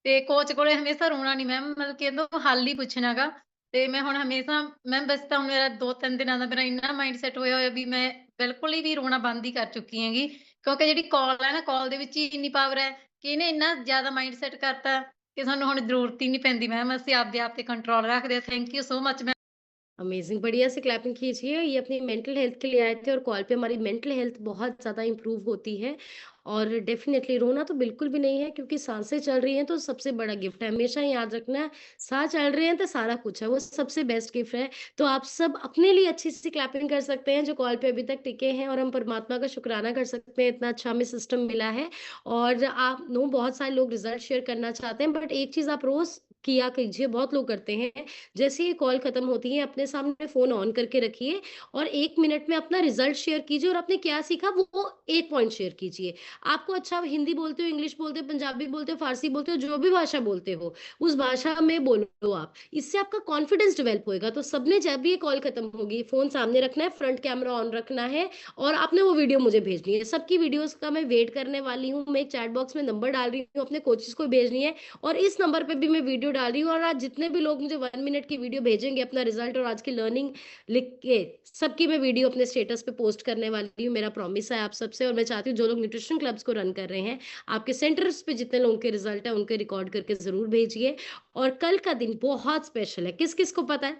ਤੇ ਕੋਚ ਕੋਲੇ ਹਮੇਸ਼ਾ ਰੋਣਾ ਨਹੀਂ ਮੈਮ, ਮਤਲਬ ਕਿ ਇਹਨੂੰ ਹੱਲ ਹੀ ਪੁੱਛਣਾਗਾ। ਤੇ ਮੈਂ ਹੁਣ ਹਮੇਸ਼ਾ ਮੈਮ ਬਸ ਤਾਂ ਮੇਰਾ 2-3 ਦਿਨਾਂ ਦਾ ਮੇਰਾ ਇੰਨਾ ਮਾਈਂਡਸੈਟ ਹੋਇਆ ਹੋਇਆ ਵੀ ਮੈਂ ਬਿਲਕੁਲ ਹੀ ਵੀ ਰੋਣਾ ਬੰਦ ਹੀ ਕਰ ਚੁੱਕੀ ਹੈਗੀ। ਕਿਉਂਕਿ ਜਿਹੜੀ ਕਾਲ ਹੈ ਨਾ, ਕਾਲ ਦੇ ਵਿੱਚ ਹੀ ਇੰਨੀ ਪਾਵਰ ਹੈ ਕਿ ਇਹਨੇ ਇੰਨਾ ਜ਼ਿਆਦਾ ਮਾਈਂਡਸੈਟ ਕਰਤਾ ਕਿ ਸਾਨੂੰ ਹੁਣ ਜ਼ਰੂਰਤ ਹੀ ਨਹੀਂ ਪੈਂਦੀ ਮੈਮ, ਅਸੀਂ ਆਪਦੇ ਆਪ ਤੇ ਕੰਟਰੋਲ ਰੱਖਦੇ ਹਾਂ। Thank you so much ma'am. Amazing, बढ़िया से क्लैपिंग कीजिए। ये अपनी मेंटल हेल्थ के लिए आए थे और कॉल पे हमारी मेंटल हेल्थ बहुत ज़्यादा इम्प्रूव होती है। और डेफिनेटली रोना तो बिल्कुल भी नहीं है क्योंकि सांसें चल रही हैं तो सबसे बड़ा गिफ्ट है। हमेशा याद रखना है, साँस चल रहे हैं तो सारा कुछ है, वो सबसे बेस्ट गिफ्ट है। तो आप सब अपने लिए अच्छी सी क्लैपिंग कर सकते हैं जो कॉल पे अभी तक टिके हैं, और हम परमात्मा का शुक्राना कर सकते हैं, इतना अच्छा हमें सिस्टम मिला है। और आप नो बहुत सारे लोग रिजल्ट शेयर करना चाहते हैं बट एक चीज़ आप रोज़ किया कीजिए, बहुत लोग करते हैं। जैसे ही कॉल खत्म होती है अपने सामने फ़ोन ऑन करके रखिए और 1 मिनट में अपना रिजल्ट शेयर कीजिए और आपने क्या सीखा वो 1 पॉइंट शेयर कीजिए। आपको अच्छा हिंदी बोलते हो, इंग्लिश बोलते हो, पंजाबी बोलते हो, फारसी बोलते हो, जो भी भाषा बोलते हो, उस भाषा में बोलो आप। इससे आपका कॉन्फिडेंस डेवलप होएगा। तो सबने जब भी ये कॉल खत्म होगी, फ़ोन सामने रखना है, फ्रंट कैमरा ऑन रखना है और आपने वो वीडियो मुझे भेजनी है। सबकी वीडियोज़ का मैं वेट करने वाली हूँ। मैं एक चैट बॉक्स में नंबर डाल रही हूँ, अपने कोचेज़ को भेजनी है और इस नंबर पे भी मैं वीडियो डाल रही हूँ। और आज जितने भी लोग मुझे 1 मिनट की वीडियो भेजेंगे अपना रिजल्ट और आज की लर्निंग लिख के, सबकी मैं वीडियो अपने स्टेटस पे पोस्ट करने वाली हूँ। मेरा प्रॉमिस है आप सबसे। और मैं चाहती हूँ जो लोग न्यूट्रिशन क्लब्स को रन कर रहे हैं, आपके सेंटर्स पे जितने लोगों के रिजल्ट है उनके रिकॉर्ड करके ज़रूर भेजिए। और कल का दिन बहुत स्पेशल है, किस-किस को पता है?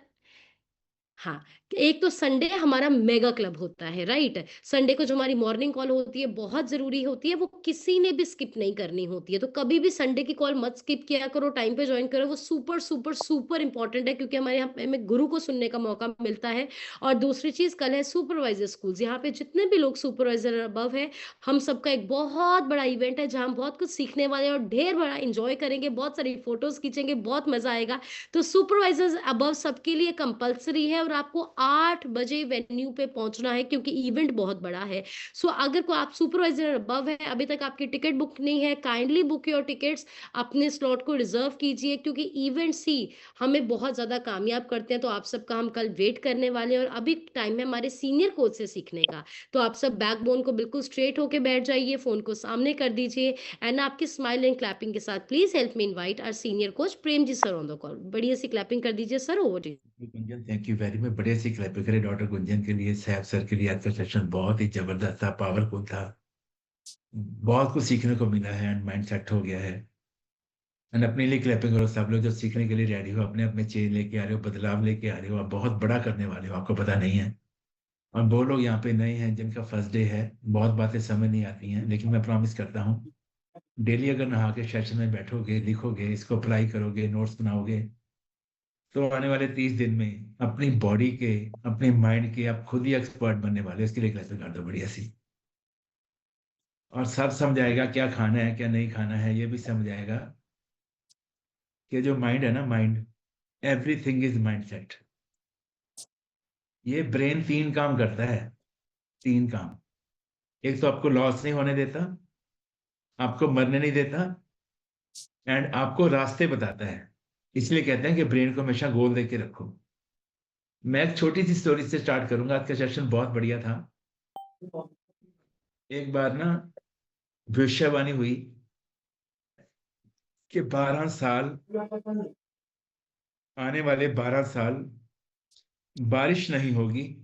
हाँ, एक तो संडे हमारा मेगा क्लब होता है, राइट? संडे को जो हमारी मॉर्निंग कॉल होती है बहुत ज़रूरी होती है, वो किसी ने भी स्किप नहीं करनी होती है। तो कभी भी संडे की कॉल मत स्किप किया करो, टाइम पे जॉइन करो, वो सुपर, सुपर, सुपर इम्पोर्टेंट है क्योंकि हमारे यहाँ पे हमें गुरु को सुनने का मौका मिलता है। और दूसरी चीज़ कल है सुपरवाइज़र स्कूल्स, यहाँ पे जितने भी लोग सुपरवाइज़र अबव हैं, हम सबका एक बहुत बड़ा इवेंट है जहाँ हम बहुत कुछ सीखने वाले हैं और ढेर बड़ा एन्जॉय करेंगे, बहुत सारी फ़ोटोज़ खींचेंगे, बहुत मज़ा आएगा। तो सुपरवाइजर्स अबव सबके लिए कंपल्सरी है और आपको 8 बजे वेन्यू पे पहुंचना है क्योंकि इवेंट बहुत बड़ा है। सो अगर को आप सुपरवाइजर अबव है, अभी तक आपकी टिकट बुक नहीं है, काइंडली बुक योर टिकट्स, अपने स्लॉट को रिजर्व कीजिए क्योंकि इवेंट्स ही हमें बहुत ज़्यादा कामयाब करते हैं। तो आप सबका हम कल वेट करने वाले हैं और अभी टाइम है हमारे सीनियर कोच से सीखने का। तो आप सब बैकबोन को बिल्कुल स्ट्रेट होके बैठ जाइए, फ़ोन को सामने कर दीजिए एंड आपकी स्माइल एंड क्लैपिंग के साथ please help me invite our senior coach Prem ji sir on the call. बढ़िया सी क्लैपिंग कर दीजिए sir, over to you. Gunjan, thank you very much. बढ़िया सी क्लैपिंग करें डॉक्टर गुंजन के लिए, सैफ सर के लिए। आज का सेशन बहुत ही जबरदस्त था, पावरफुल था। बहुत कुछ सीखने को मिला है एंड माइंड सेट हो गया है। एंड अपने लिए क्लैपिंग करो सब लोग जो सीखने के लिए रेडी हो, अपने अपने चेंज लेके आ रहे हो, बदलाव लेके आ रहे हो, आप बहुत बड़ा करने वाले हो, आपको पता नहीं है। और वो लोग यहाँ पे नए हैं जिनका फर्स्ट डे है, बहुत बातें समझ नहीं आती हैं, लेकिन मैं प्रॉमिस करता हूँ डेली अगर नहा के सेशन में बैठोगे, लिखोगे, इसको अप्लाई करोगे, नोट्स बनाओगे, तो आने वाले 30 दिन में अपनी बॉडी के, अपने माइंड के आप खुद ही एक्सपर्ट बनने वाले हो। इसके लिए क्लास कर दो बढ़िया सी, और सब समझ आएगा क्या खाना है क्या नहीं खाना है, ये भी समझ आएगा कि जो माइंड है ना, mind, everything is mind set. ये ब्रेन 3 काम करता है, 3 काम। एक तो आपको लॉस नहीं होने देता, आपको मरने नहीं देता, एंड आपको रास्ते बताता है। इसलिए कहते हैं कि ब्रेन को हमेशा गोल देके रखो। मैं एक छोटी सी स्टोरी से स्टार्ट करूंगा, आज का सेशन बहुत बढ़िया था। एक बार ना भविष्यवाणी हुई कि 12 साल, आने वाले 12 साल बारिश नहीं होगी,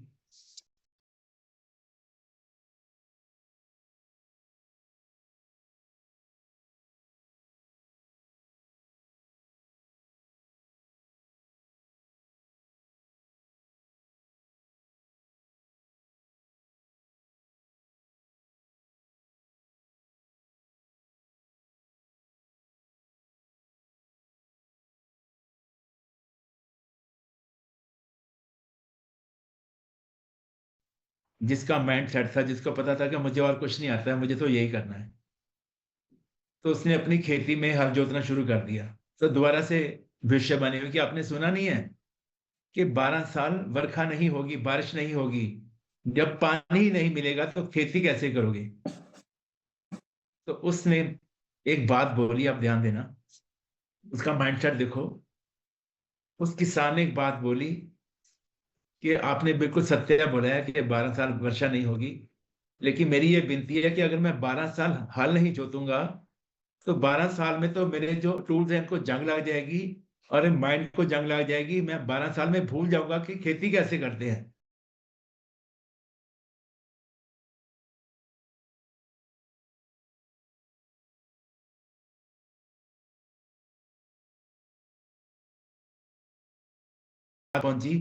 जिसका माइंड सेट था, जिसको पता था कि मुझे और कुछ नहीं आता है, मुझे तो यही करना है, तो उसने अपनी खेती में हल जोतना शुरू कर दिया। तो दोबारा से भविष्यवाणी हुई कि आपने सुना नहीं है कि 12 साल वर्षा नहीं होगी, बारिश नहीं होगी, जब पानी ही नहीं मिलेगा तो खेती कैसे करोगे। तो उसने एक बात बोली, आप ध्यान देना, उसका माइंडसेट देखो। उस किसान ने एक बात बोली कि आपने बिल्कुल सत्य बोला है कि 12 साल वर्षा नहीं होगी, लेकिन मेरी ये विनती है कि अगर मैं 12 साल हल नहीं जोतूंगा तो 12 साल में तो मेरे जो टूल्स हैं इनको जंग लग जाएगी, और माइंड को जंग लग जाएगी। मैं 12 साल में भूल जाऊंगा कि खेती कैसे करते हैं। पहुंची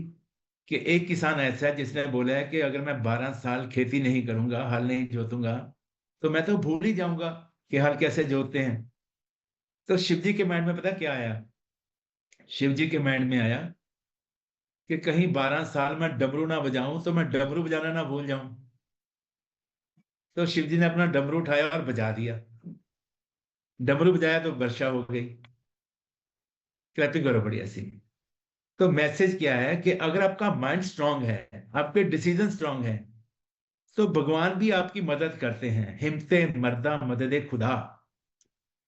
कि एक किसान ऐसा है जिसने बोला है कि अगर मैं 12 साल खेती नहीं करूंगा, हल नहीं जोतूंगा, तो मैं तो भूल ही जाऊंगा कि हल कैसे जोतते हैं। तो शिव जी के माइंड में पता क्या आया? शिव जी के माइंड में आया कि कहीं 12 साल मैं डमरू ना बजाऊं तो मैं डमरू बजाना ना भूल जाऊं। तो शिव जी ने अपना डमरू उठाया और बजा दिया। डमरू बजाया तो वर्षा हो गई। क्लैपिंग करो बढ़िया सी। तो मैसेज क्या है कि अगर आपका माइंड स्ट्रांग है, आपके डिसीजन स्ट्रांग है, तो भगवान भी आपकी मदद करते हैं। हिम्मते मर्दा मददे खुदा,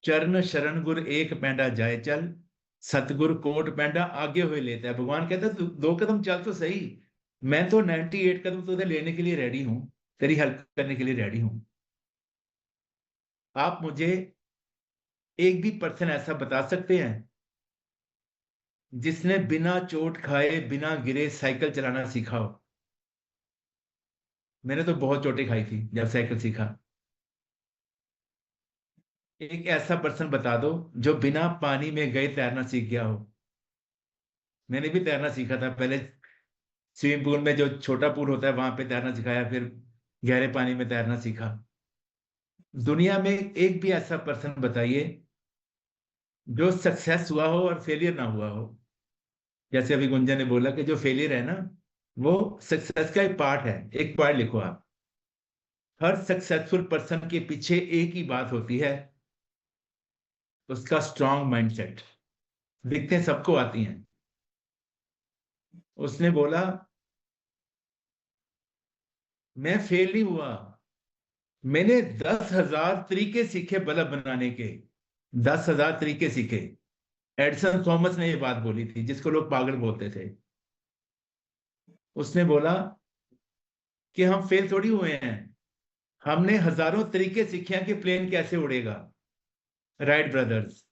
चरण शरण गुर एक पैंडा जाए चल, सतगुर कोट पैंडा आगे हुए लेता है। भगवान कहता है तू 2 कदम चल तो सही, मैं तो 98 कदम तुझे लेने के लिए रेडी हूं, तेरी हेल्प करने के लिए रेडी हूं। आप मुझे एक भी पर्सन ऐसा बता सकते हैं जिसने बिना चोट खाए, बिना गिरे साइकिल चलाना सीखा हो? मैंने तो बहुत चोटें खाई थी जब साइकिल सीखा। एक ऐसा पर्सन बता दो जो बिना पानी में गए तैरना सीख गया हो। मैंने भी तैरना सीखा था पहले, स्विमिंग पूल में, जो छोटा पूल होता है वहां पे तैरना सिखाया, फिर गहरे पानी में तैरना सीखा। दुनिया में एक भी ऐसा पर्सन बताइए जो सक्सेस हुआ हो और फेलियर ना हुआ हो। जैसे अभी गुंजन ने बोला कि जो फेलियर है ना, वो सक्सेस का एक पार्ट है। एक पॉइंट लिखो आप, हर सक्सेसफुल पर्सन के पीछे एक ही बात होती है, उसका स्ट्रांग माइंडसेट। दिक्कतें सबको आती हैं। उसने बोला मैं फेल नहीं हुआ, मैंने 10,000 तरीके सीखे बल्ब बनाने के, 10,000 तरीके सीखे। एडिसन थॉमस ने ये बात बोली थी, जिसको लोग पागल बोलते थे। उसने बोला कि हम फेल थोड़ी हुए हैं, हमने हजारों तरीके सीखे हैं कि प्लेन कैसे उड़ेगा। राइट ब्रदर्स,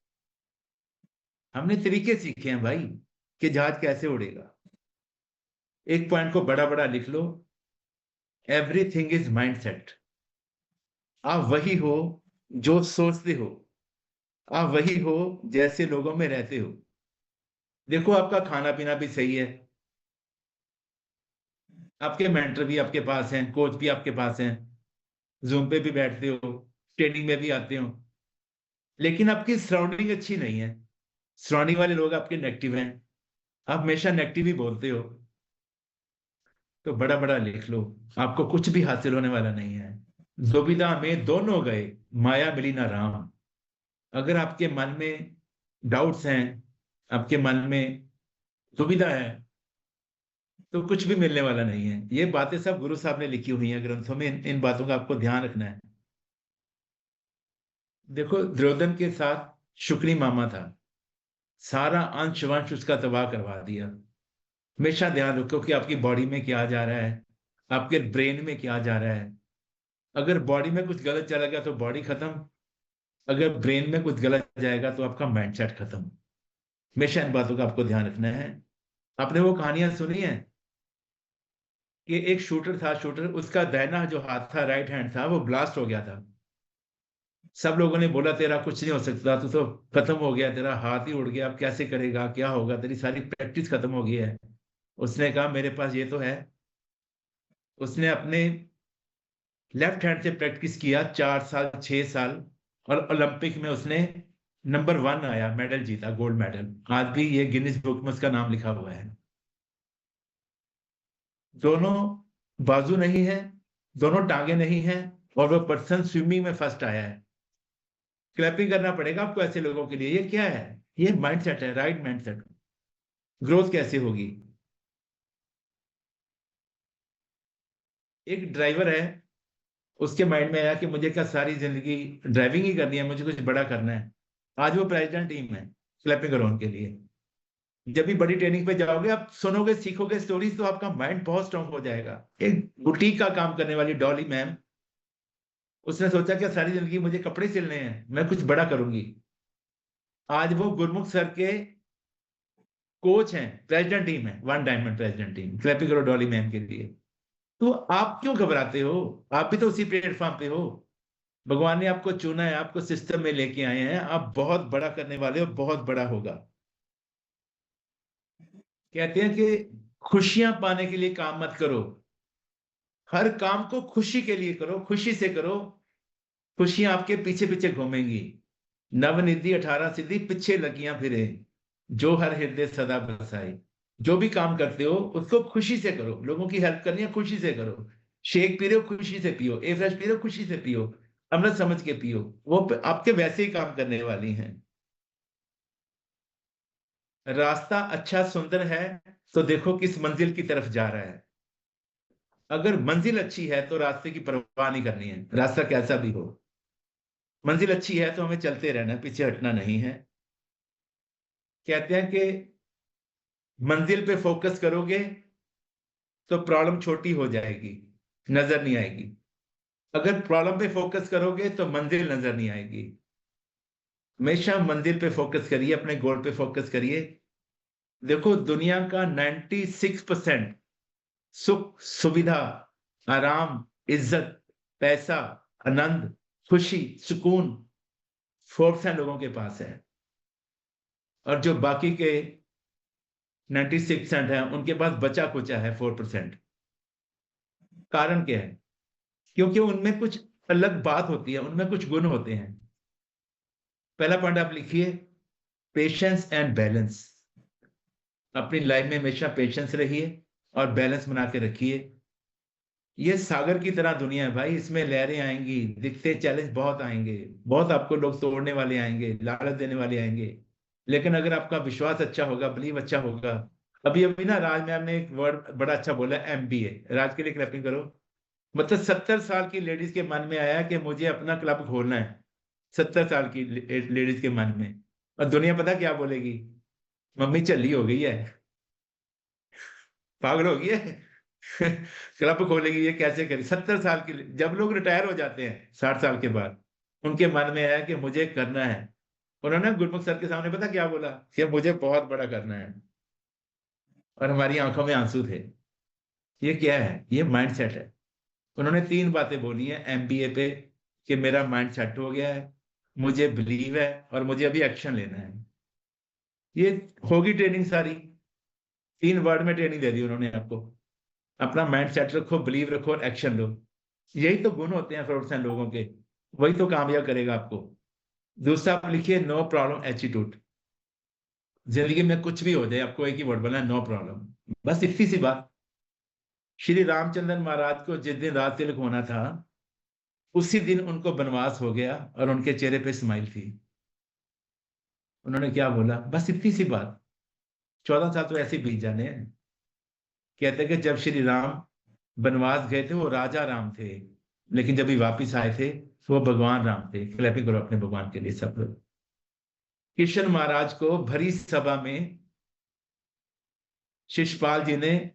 हमने तरीके सीखे हैं भाई कि जहाज कैसे उड़ेगा। एक पॉइंट को बड़ा बड़ा लिख लो, एवरीथिंग इज माइंडसेट। आप वही हो जो सोचते हो, आप वही हो जैसे लोगों में रहते हो। देखो आपका खाना पीना भी सही है, आपके मेंटर भी आपके पास हैं, कोच भी आपके पास हैं, जूम पे भी बैठते हो, ट्रेनिंग में भी आते हो, लेकिन आपकी सराउंडिंग अच्छी नहीं है, सराउंडिंग वाले लोग आपके नेगेटिव हैं, आप हमेशा नेगेटिव ही बोलते हो, तो बड़ा बड़ा लिख लो, आपको कुछ भी हासिल होने वाला नहीं है। दुविधा में दोनों गए, माया मिली ना राम। अगर आपके मन में डाउट्स हैं, आपके मन में दुविधा है, तो कुछ भी मिलने वाला नहीं है। ये बातें सब गुरु साहब ने लिखी हुई हैं ग्रंथों में, इन बातों का आपको ध्यान रखना है। देखो दुर्योधन के साथ शुक्री मामा था, सारा अंश वंश उसका तबाह करवा दिया। हमेशा ध्यान रखो कि आपकी बॉडी में क्या जा रहा है, आपके ब्रेन में क्या जा रहा है। अगर बॉडी में कुछ गलत चला गया तो बॉडी खत्म, अगर ब्रेन में कुछ गलत जाएगा तो आपका माइंडसेट खत्म। हमेशा इन बातों का आपको ध्यान रखना है। आपने वो कहानियां सुनी है कि एक शूटर था, शूटर उसका दाहिना जो हाथ था, राइट हैंड था, वो ब्लास्ट हो गया था। सब लोगों ने बोला तेरा कुछ नहीं हो सकता, तू तो खत्म हो गया, तेरा हाथ ही उड़ गया, अब कैसे करेगा, क्या होगा, तेरी सारी प्रैक्टिस खत्म हो गई है। उसने कहा मेरे पास ये तो है। उसने अपने लेफ्ट हैंड से प्रैक्टिस किया 4 साल 6 साल, और ओलंपिक में उसने नंबर 1 आया, मेडल जीता, गोल्ड मेडल। आज भी ये गिनीज बुक में उसका नाम लिखा हुआ है। दोनों बाजू नहीं है, दोनों टांगे नहीं है, और वो पर्सन स्विमिंग में फर्स्ट आया है। क्लैपिंग करना पड़ेगा आपको ऐसे लोगों के लिए। ये क्या है? ये माइंडसेट है, राइट माइंडसेट। ग्रोथ कैसे होगी? एक ड्राइवर है, उसके माइंड में आया कि मुझे क्या सारी जिंदगी ड्राइविंग ही करनी है, मुझे कुछ बड़ा करना है। आज वो प्रेसिडेंट टीम है क्लैपिंग करो उनके लिए। जब भी बड़ी ट्रेनिंग पे जाओगे, आप सुनोगे, सीखोगे स्टोरीज, तो आपका माइंड बहुत स्ट्रांग हो जाएगा। एक बुटीक का काम करने वाली डॉली मैम, उसने सोचा कि सारी जिंदगी मुझे कपड़े सिलने हैं, मैं कुछ बड़ा करूंगी। आज वो गुरमुख सर के कोच हैं, प्रेसिडेंट टीम है, 1 डायमंड प्रेसिडेंट टीम। क्लैपिंग करो डॉली मैम के लिए। तो आप क्यों घबराते हो? आप भी तो उसी प्लेटफॉर्म पे हो। भगवान ने आपको चुना है, आपको सिस्टम में लेके आए हैं, आप बहुत बड़ा करने वाले हो, बहुत बड़ा होगा। कहते हैं कि खुशियां पाने के लिए काम मत करो, हर काम को खुशी के लिए करो, खुशी से करो, खुशियां आपके पीछे पीछे घूमेंगी। नवनिधि 18 सिद्धि पीछे लगियां फिरे, जो हर हृदय सदा बसाए। जो भी काम करते हो उसको खुशी से करो। लोगों की हेल्प करनी है, खुशी से करो। शेक पी रहे हो, खुशी से पियो। ए फ्रेश पी रहे हो, खुशी से पियो। अमृत समझ के पियो, वो आपके वैसे ही काम करने वाली हैं। रास्ता अच्छा सुंदर है तो देखो किस मंजिल की तरफ जा रहा है। अगर मंजिल अच्छी है तो रास्ते की परवाह नहीं करनी है, रास्ता कैसा भी हो। मंजिल अच्छी है तो हमें चलते रहना है, पीछे हटना नहीं है। कहते हैं कि मंजिल पे फोकस करोगे तो प्रॉब्लम छोटी हो जाएगी, नजर नहीं आएगी। अगर प्रॉब्लम पे फोकस करोगे तो मंजिल नजर नहीं आएगी। हमेशा मंजिल पे फोकस करिए, अपने गोल पे फोकस करिए। देखो दुनिया का 96% सुख, सुविधा, आराम, इज्जत, पैसा, आनंद, खुशी, सुकून 4% लोगों के पास है, और जो बाकी के 96% है उनके पास बचा कुचा है 4%। कारण क्या है? क्योंकि उनमें कुछ अलग बात होती है, उनमें कुछ गुण होते हैं। पहला पॉइंट आप लिखिए, पेशेंस एंड बैलेंस। अपनी लाइफ में हमेशा पेशेंस रहिए और बैलेंस बना के रखिए। ये सागर की तरह दुनिया है भाई, इसमें लहरें आएंगी, दिखते चैलेंज बहुत आएंगे, बहुत आपको लोग तोड़ने वाले आएंगे, लालच देने वाले आएंगे। लेकिन अगर आपका विश्वास अच्छा होगा, बिलीव अच्छा होगा। अभी अभी ना राज मैम ने एक वर्ड बड़ा अच्छा बोला, MBA। राज के लिए क्लैपिंग करो। मतलब 70 साल की लेडीज के मन में आया कि मुझे अपना क्लब खोलना है। 70 साल की लेडीज के मन में। और दुनिया पता क्या बोलेगी? मम्मी चली हो गई है, पागल हो गई है, क्लब खोलेगी, ये कैसे करेगी? 70 साल की। जब लोग रिटायर हो जाते हैं 60 साल के बाद, उनके मन में आया कि मुझे करना है। उन्होंने गुरमुख सर के सामने पता क्या बोला? कि मुझे बहुत बड़ा करना है। और हमारी आंखों में आंसू थे। ये क्या है? ये माइंडसेट है। उन्होंने 3 बातें बोली हैं MBA पे, कि मेरा माइंड सेट हो गया है, मुझे बिलीव है और मुझे अभी एक्शन लेना है। ये होगी ट्रेनिंग सारी, 3 वर्ड में ट्रेनिंग दे दी उन्होंने आपको। अपना माइंड सेट रखो, बिलीव रखो और एक्शन लो। यही तो गुण होते हैं फ्रॉड साइन लोगों के, वही तो कामयाब करेगा आपको। दूसरा आप लिखिए नो प्रॉब्लम एटीट्यूड। जिंदगी में कुछ भी हो जाए, आपको एक ही वर्ड बोलना है, नो प्रॉब्लम। बस इतनी सी बात। श्री रामचंद्र महाराज को जिस दिन राज तिलक होना था, उसी दिन उनको वनवास हो गया और उनके चेहरे पे स्माइल थी। उन्होंने क्या बोला? बस इतनी सी बात। 14 साल तो ऐसे बीत जाने हैं। कहते हैं कि जब श्री राम वनवास गए थे वो राजा राम थे, लेकिन जब भी वापिस आए थे तो वो भगवान राम थे। क्लैपिंग करो अपने भगवान के लिए सब लोग। कृष्ण महाराज को भरी सभा में शिषपाल जी ने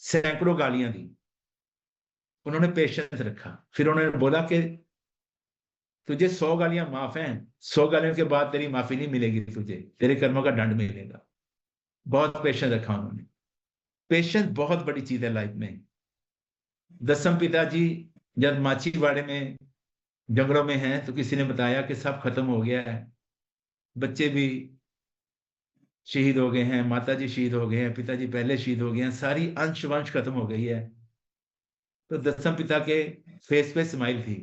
सैकड़ों गालियां दी, उन्होंने पेशेंस रखा। फिर उन्होंने बोला कि तुझे 100 गालियां माफ हैं, 100 गालियों के बाद तेरी माफी नहीं मिलेगी, तुझे तेरे कर्मों का दंड मिलेगा। बहुत पेशेंस रखा उन्होंने। पेशेंस बहुत बड़ी चीज है लाइफ में। दसम पिताजी जब माछीवाड़े में जंगलों में हैं तो किसी ने बताया कि सब खत्म हो गया है, बच्चे भी शहीद हो गए हैं, माताजी शहीद हो गए हैं, पिताजी पहले शहीद हो गए हैं, सारी अंश वंश खत्म हो गई है। तो दसम पिता के फेस पे स्माइल थी।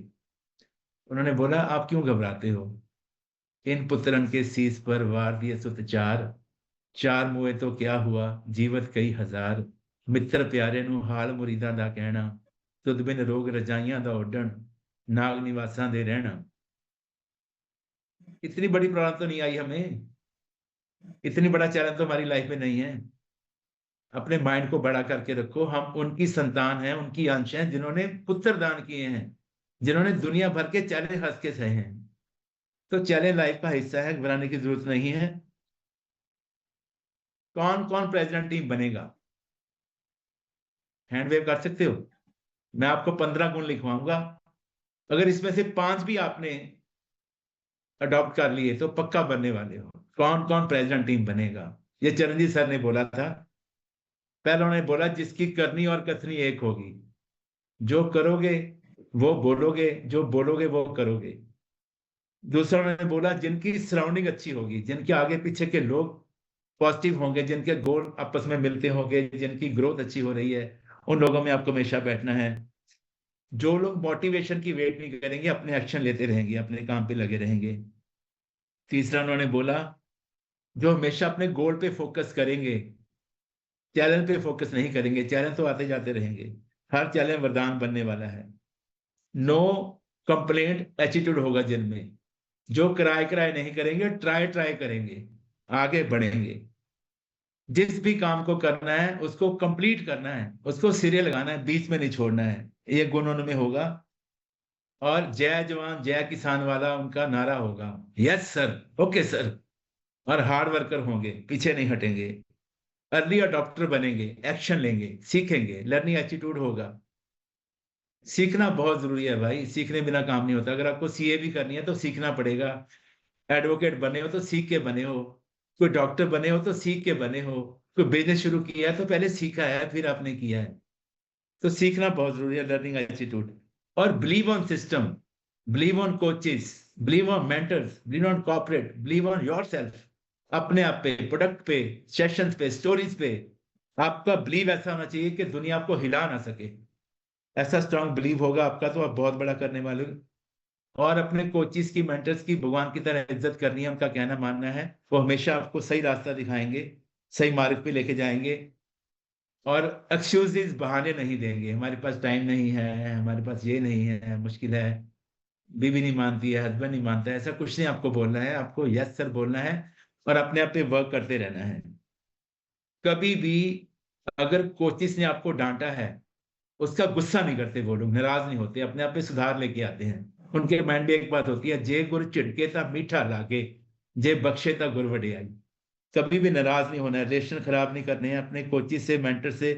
उन्होंने बोला आप क्यों घबराते हो? इन पुत्रन के शीस पर वार दिए सुत चार, चार मुए तो क्या हुआ जीवत कई हजार। मित्र प्यारे नू हाल मुरीदा दा कहना, तुद बिन रोग रजाइयां दा ओढ़न, नाग निवासां दे रहना। इतनी बड़ी प्रॉब्लम तो नहीं आई हमें, इतनी बड़ा चैलेंज तो हमारी लाइफ में नहीं है। अपने माइंड को बड़ा करके रखो। हम उनकी संतान हैं, उनकी अंश हैं जिन्होंने पुत्र दान किए हैं, जिन्होंने दुनिया भर के चैलेंज हंस के सहे हैं। तो चैलेंज लाइफ का हिस्सा है, घबराने की जरूरत नहीं है। कौन कौन प्रेसिडेंट टीम बनेगा? हैंड वेव कर सकते हो? मैं आपको 15 गुण लिखवाऊंगा, अगर इसमें से 5 भी आपने अडॉप्ट कर लिए तो पक्का बनने वाले हो। कौन कौन प्रेसिडेंट टीम बनेगा? ये चरणजीत सर ने बोला था। पहले उन्होंने बोला जिसकी करनी और कथनी एक होगी, जो करोगे वो बोलोगे, जो बोलोगे वो करोगे। दूसरा उन्होंने बोला जिनकी सराउंडिंग अच्छी होगी, जिनके आगे पीछे के लोग पॉजिटिव होंगे, जिनके गोल आपस में मिलते होंगे, जिनकी ग्रोथ अच्छी हो रही है, उन लोगों में आपको हमेशा बैठना है। जो लोग मोटिवेशन की वेट नहीं करेंगे, अपने एक्शन लेते रहेंगे, अपने काम पे लगे रहेंगे। तीसरा उन्होंने बोला जो हमेशा अपने गोल पे फोकस करेंगे, चैलेंज पे फोकस नहीं करेंगे। चैलेंज तो आते जाते रहेंगे, हर चैलेंज वरदान बनने वाला है। नो कंप्लेंट एटीट्यूड होगा जिनमें, जो कराए कराए नहीं करेंगे, ट्राई ट्राई करेंगे, आगे बढ़ेंगे। जिस भी काम को करना है उसको कंप्लीट करना है, उसको सिरे लगाना है, बीच में नहीं छोड़ना है। ये गुण उनमें होगा। और जय जवान जय किसान वाला उनका नारा होगा, यस सर, ओके सर। और हार्ड वर्कर होंगे, पीछे नहीं हटेंगे। अर्ली अडॉप्टर बनेंगे, एक्शन लेंगे, सीखेंगे, लर्निंग एटीट्यूड होगा। सीखना बहुत जरूरी है भाई, सीखने बिना काम नहीं होता। अगर आपको सीए भी करनी है तो सीखना पड़ेगा। एडवोकेट बने हो तो सीख के बने हो, कोई डॉक्टर बने हो तो सीख के बने हो, कोई बिजनेस शुरू किया है तो पहले सीखा है फिर आपने किया है। तो सीखना बहुत जरूरी है, लर्निंग एटीट्यूड। और believe on system, believe on coaches, believe on mentors, believe on corporate, believe on yourself. अपने आप पे, प्रोडक्ट पे, सेशंस पे, स्टोरीज पे आपका बिलीव ऐसा होना चाहिए कि दुनिया आपको हिला ना सके। ऐसा स्ट्रांग बिलीव होगा आपका तो आप बहुत बड़ा करने वाले हो। और अपने कोचिस की, मेंटर्स की भगवान की तरह इज्जत करनी है, उनका कहना मानना है। वो हमेशा आपको सही रास्ता दिखाएंगे, सही मार्ग पे लेके जाएंगे। और एक्सक्यूजेस, बहाने नहीं देंगे, हमारे पास टाइम नहीं है, हमारे पास ये नहीं है, मुश्किल है, बीवी नहीं मानती है, हस्बैंड नहीं मानता है, ऐसा कुछ नहीं आपको बोलना है। आपको यस सर बोलना है और अपने आप पे वर्क करते रहना है। कभी भी अगर कोचिस ने आपको डांटा है, उसका गुस्सा नहीं करते, वो लोग नाराज नहीं होते, अपने आप पे सुधार लेके आते हैं। उनके माइंड में एक बात होती है, जे गुर चिड़के ता मीठा लागे, जे बख्शे ता गुर वडियाई। कभी भी नाराज नहीं होना है, रिलेशन खराब नहीं करने हैं, अपने कोचिस से, मेंटर से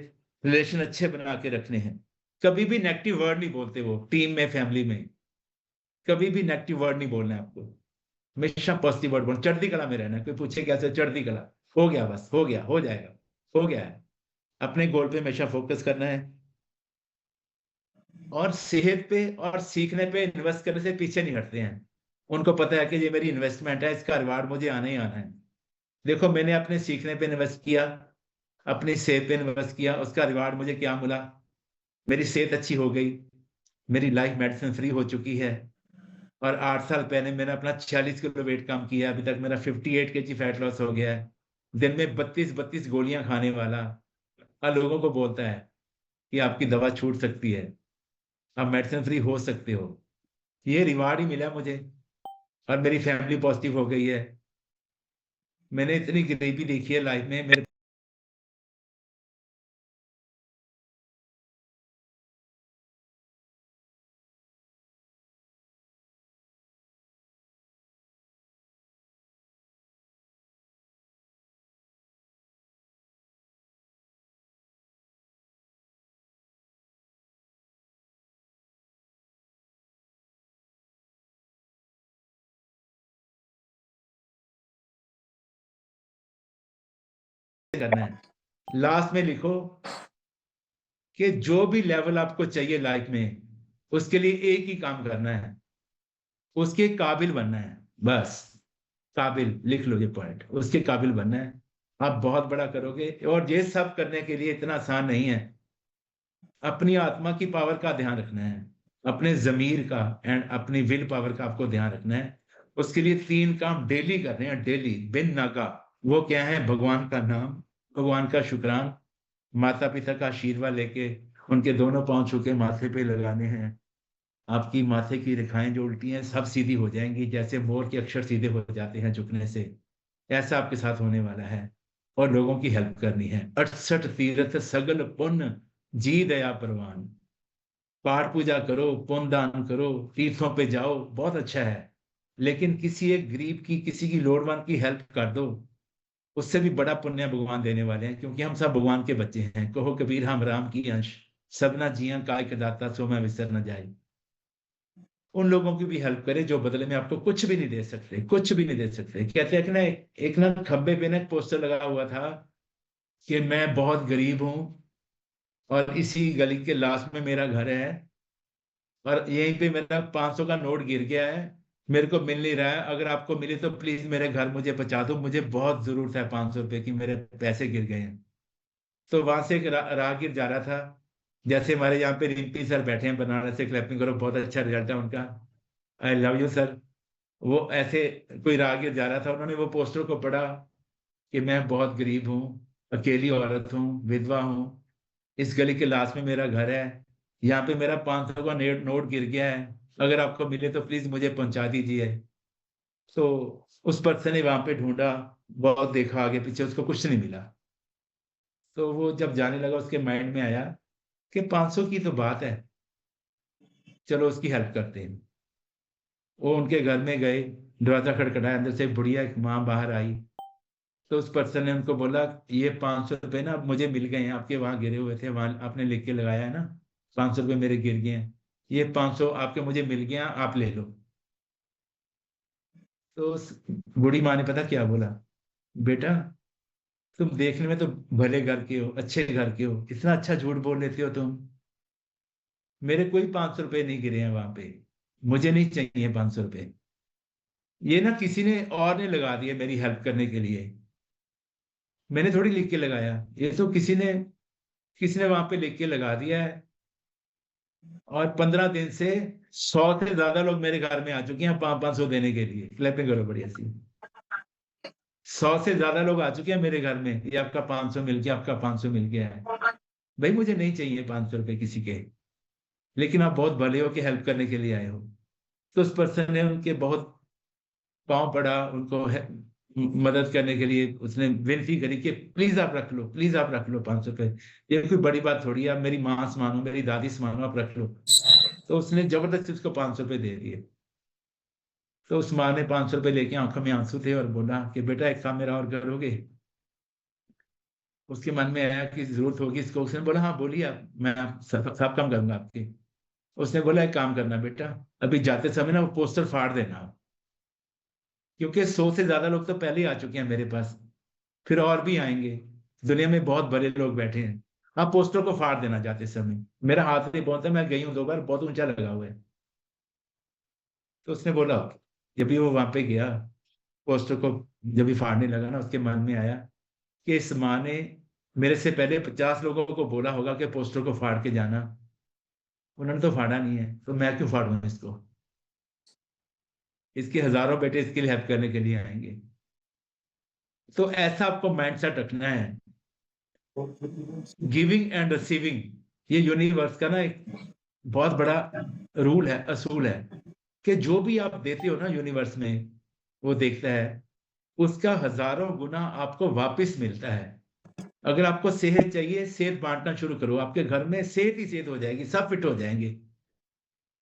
रिलेशन अच्छे बना के रखने हैं। कभी भी नेगेटिव वर्ड नहीं बोलते वो, टीम में, फैमिली में कभी भी नेगेटिव वर्ड नहीं बोलना है आपको, हमेशा पॉजिटिव वर्ड बोलना। चढ़ती कला में रहना है। कोई पूछे कैसे, चढ़ती कला, हो गया, बस हो गया, हो जाएगा, हो गया है। अपने गोल पे हमेशा फोकस करना है। और सेहत पे और सीखने पे इन्वेस्ट करने से पीछे नहीं हटते हैं। उनको पता है कि ये मेरी इन्वेस्टमेंट है, इसका रिवार्ड मुझे आना ही आना है। देखो मैंने अपने सीखने पे इन्वेस्ट किया, अपनी सेहत पे इन्वेस्ट किया, उसका रिवार्ड मुझे क्या मिला? मेरी सेहत अच्छी हो गई, मेरी लाइफ मेडिसिन फ्री हो चुकी है। और 8 साल पहले मैंने अपना 46 किलो वेट कम किया, अभी तक मेरा 58 केजी फैट लॉस हो गया है। दिन में 32 गोलियां खाने वाला और लोगों को बोलता है कि आपकी दवा छूट सकती है, आप मेडिसिन फ्री हो सकते हो। ये रिवार्ड ही मिला मुझे, और मेरी फैमिली पॉजिटिव हो गई है। मैंने इतनी गरीबी देखी है लाइफ में, मेरे करना है। लास्ट में लिखो कि जो भी लेवल आपको चाहिए लाइफ में, उसके लिए एक ही काम करना है, उसके काबिल बनना है। बस काबिल लिख लो, ये पॉइंट, उसके काबिल बनना है। आप बहुत बड़ा करोगे। और ये सब करने के लिए इतना आसान नहीं है। अपनी आत्मा की पावर का ध्यान रखना है, अपने जमीर का एंड अपनी विल पावर का आपको ध्यान रखना है। उसके लिए 3 काम डेली करने हैं, डेली बिन नागा। वो क्या है? भगवान का नाम, भगवान का शुक्रान, माता पिता का आशीर्वाद लेके उनके दोनों पांव छू के माथे पे लगाने हैं। आपकी माथे की रेखाएं जो उल्टी हैं सब सीधी हो जाएंगी, जैसे मोर के अक्षर सीधे हो जाते हैं झुकने से। ऐसा आपके साथ होने वाला है। और लोगों की हेल्प करनी है। 68 तीर्थ सगल पुण्य जी दया परवान। पाठ पूजा करो, पुण्य दान करो, तीर्थों पे जाओ, बहुत अच्छा है। लेकिन किसी एक गरीब की, किसी की लोड़वंद की हेल्प कर दो, उससे भी बड़ा पुण्य भगवान देने वाले हैं। क्योंकि हम सब भगवान के बच्चे हैं। कहो कबीर हम राम की अंश, सबना जिया काय के दाता सो मैं विसर न जाए। उन लोगों की भी हेल्प करें जो बदले में आपको कुछ भी नहीं दे सकते, कुछ भी नहीं दे सकते। कहते हैं कि ना, एक ना खंबे पे ना एक पोस्टर लगा हुआ था कि मैं बहुत गरीब हूं और इसी गली के लास्ट में मेरा घर है, और यहीं पे मेरा 500 का नोट गिर गया है, मेरे को मिल नहीं रहा है। अगर आपको मिले तो प्लीज मेरे घर मुझे पहुंचा दो, मुझे बहुत जरूरत है 500 रुपए की, मेरे पैसे गिर गए हैं। तो वहां से एक राहगीर जा रहा था। जैसे हमारे यहाँ पे रिम्पी सर बैठे हैं बनारस से, क्लैपिंग करो, बहुत अच्छा रिजल्ट है उनका, आई लव यू सर। वो ऐसे कोई राहगीर जा रहा था, उन्होंने वो पोस्टर को पढ़ा कि मैं बहुत गरीब हूँ, अकेली औरत हूँ, विधवा हूँ, इस गली के लास्ट में मेरा घर है, यहाँ पे मेरा 500 का नोट गिर गया है, अगर आपको मिले तो प्लीज मुझे पहुंचा दीजिए। तो उस पर्सन ने वहां पे ढूंढा, बहुत देखा आगे पीछे, उसको कुछ नहीं मिला। तो वो जब जाने लगा, उसके माइंड में आया कि 500 की तो बात है, चलो उसकी हेल्प करते हैं। वो उनके घर में गए, दरवाजा खटखटाया, अंदर से एक बुढ़िया एक माँ बाहर आई। तो उस पर्सन ने उनको बोला, ये 500 रुपये ना मुझे मिल गए हैं, आपके वहां गिरे हुए थे, वहां आपने लिख के लगाया है ना, 500 रुपये मेरे गिर गए हैं, ये 500 आपके मुझे मिल गया, आप ले लो। तो उस बूढ़ी माँ ने पता क्या बोला? बेटा तुम देखने में तो भले घर के हो, अच्छे घर के हो, इतना अच्छा झूठ बोल लेते हो तुम। मेरे कोई 500 रुपये नहीं गिरे हैं वहां पे, मुझे नहीं चाहिए 500 रुपये। ये ना किसी ने और ने लगा दिया मेरी हेल्प करने के लिए, मैंने थोड़ी लिख के लगाया, ये तो किसी ने वहां पे लिख के लगा दिया है। और 15 दिन से 100 से ज्यादा लोग मेरे घर में आ चुके हैं 500 देने के लिए। क्लैपिंग करो बढ़िया सी। 100 से ज्यादा लोग आ चुके हैं मेरे घर में, ये आपका 500 मिल गया, आपका 500 मिल गया है। भाई मुझे नहीं चाहिए 500 रुपये किसी के, लेकिन आप बहुत भले हो कि हेल्प करने के लिए आए हो। तो उस पर्सन ने उनके बहुत पाँव पड़ा, उनको मदद करने के लिए उसने विनती करी कि प्लीज आप रख लो, प्लीज आप रख लो 500 रुपये, ये कोई बड़ी बात थोड़ी है, आप मेरी माँ से मानो, मेरी दादी से मानो, आप रख लो। तो उसने जबरदस्ती उसको 500 रुपये दे दिए। तो उस माँ ने 500 रुपये लेके, आंखों में आंसू थे, और बोला कि बेटा एक काम मेरा और करोगे? उसके मन में आया कि जरूरत होगी इसको। उसने बोला हाँ बोलिए आप, मैं सब काम करूंगा आपके। उसने बोला एक काम करना बेटा, अभी जाते समय ना वो पोस्टर फाड़ देना आप, क्योंकि 100 से ज्यादा लोग तो पहले ही आ चुके हैं मेरे पास, फिर और भी आएंगे, दुनिया में बहुत बड़े लोग बैठे हैं, आप पोस्टर को फाड़ देना जाते समय। मेरा हाथ नहीं पहुंचता, मैं गई हूँ 2 बार, बहुत ऊंचा लगा हुआ है। तो उसने बोला, जब भी वो वहां पे गया, पोस्टर को जब भी फाड़ने लगा ना, उसके मन में आया कि इस माँ ने मेरे से पहले 50 लोगों को बोला होगा कि पोस्टर को फाड़ के जाना, उन्होंने तो फाड़ा नहीं है, तो मैं क्यों फाड़ूं इसको। इसके हजारों बेटे इसके लिए हेल्प करने के लिए आएंगे। तो ऐसा आपको माइंडसेट रखना है। गिविंग एंड रिसीविंग, ये यूनिवर्स का ना एक बहुत बड़ा रूल है, असूल है, कि जो भी आप देते हो ना यूनिवर्स में, वो देखता है, उसका हजारों गुना आपको वापस मिलता है। अगर आपको सेहत चाहिए, सेहत बांटना शुरू करो, आपके घर में सेहत ही सेहत हो जाएगी, सब फिट हो जाएंगे।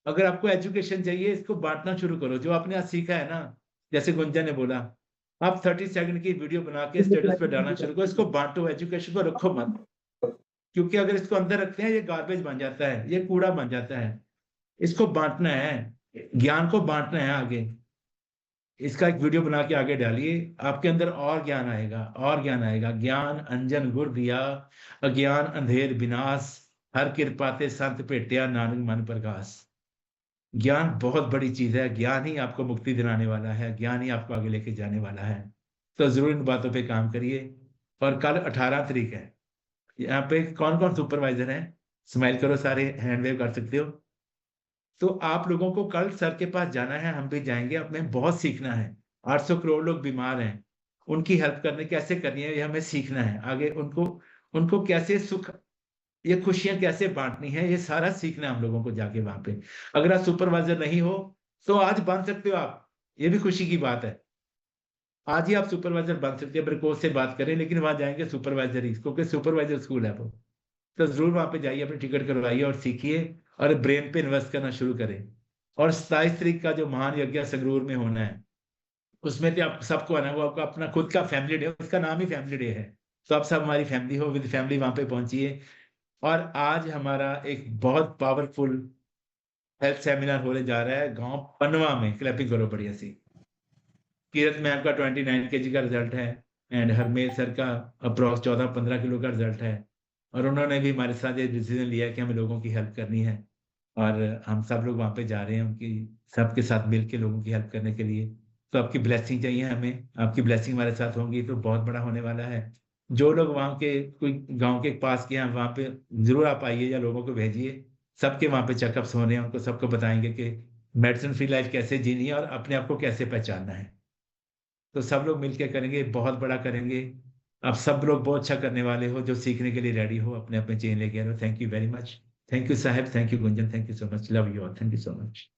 अगर आपको एजुकेशन चाहिए, इसको बांटना शुरू करो। जो आपने आज सीखा है ना, जैसे गुंजन ने बोला, आप 30 सेकंड की वीडियो बना के स्टेटस पे डालना शुरू करो, इसको बांटो, एजुकेशन को रखो मत। क्योंकि अगर इसको अंदर रखते हैं, ये गार्बेज बन जाता है, ये कूड़ा बन जाता है। इसको बांटना है, ज्ञान को बांटना है आगे। इसका एक वीडियो बना के आगे डालिए, आपके अंदर और ज्ञान आएगा, और ज्ञान आएगा। ज्ञान अंजन गुर दिया, अज्ञान अंधेर विनाश, हर कृपाते संत भेटिया, नानक मन प्रकाश। ज्ञान बहुत बड़ी चीज है, ज्ञान ही आपको मुक्ति दिलाने वाला है, ज्ञान ही आपको आगे लेके जाने वाला है। तो जरूर इन बातों पे काम करिए। और कल 18 तारीख है। यहाँ पे कौन कौन सुपरवाइजर हैं? स्माइल करो, सारे हैंड वेव कर सकते हो। तो आप लोगों को कल सर के पास जाना है, हम भी जाएंगे, अपने बहुत सीखना है। 800 करोड़ लोग बीमार हैं, उनकी हेल्प करने कैसे करनी है, ये हमें सीखना है। आगे उनको कैसे सुख, ये खुशियां कैसे बांटनी है, ये सारा सीखना है हम लोगों को जाके वहां पे। अगर आप सुपरवाइजर नहीं हो तो आज बन सकते हो आप, ये भी खुशी की बात है। आज ही आप सुपरवाइजर बन सकते हैं, ब्रकोस से बात करें, लेकिन वहां जाएंगे सुपरवाइजर ही, क्योंकि सुपरवाइजर स्कूल है वो। तो जरूर वहां पे जाइए, अपनी टिकट करवाइए और सीखिए, और ब्रेन पे इन्वेस्ट करना शुरू करें। और 27 तारीख का जो महान यज्ञ संगरूर में होना है, उसमें तो आप सबको आना है। वो आपका अपना खुद का फैमिली डे, उसका नाम ही फैमिली डे है। तो आप सब हमारी फैमिली हो, विद फैमिली वहां पे पहुंचिए। और आज हमारा एक बहुत पावरफुल हेल्थ सेमिनार होने जा रहा है गांव पनवा में। क्लैपिंग करो बढ़िया सी। कीरत मैम का 29 kg का रिजल्ट है, एंड हरमेल सर का अप्रॉक्स 14-15 किलो का रिजल्ट है। और उन्होंने भी हमारे साथ ये डिसीजन लिया कि हमें लोगों की हेल्प करनी है, और हम सब लोग वहां पे जा रहे हैं उनकी सबके साथ मिल के लोगों की हेल्प करने के लिए। तो आपकी ब्लेसिंग चाहिए हमें, आपकी ब्लेसिंग हमारे साथ होंगी तो बहुत बड़ा होने वाला है। जो लोग वहाँ के कोई गांव के पास के हैं, वहाँ पे जरूर आप आइए या लोगों को भेजिए। सबके वहाँ पे चेकअप्स हो रहे हैं, उनको सबको बताएंगे कि मेडिसिन फ्री लाइफ कैसे जीनी है और अपने आप को कैसे पहचानना है। तो सब लोग मिलकर करेंगे, बहुत बड़ा करेंगे। आप सब लोग बहुत अच्छा करने वाले हो, जो सीखने के लिए रेडी हो, अपने अपने चेंज लेके आ रहे हो। Thank you very much. Thank you साहब, thank you Gunjan, thank you so much, love you all, thank you so much.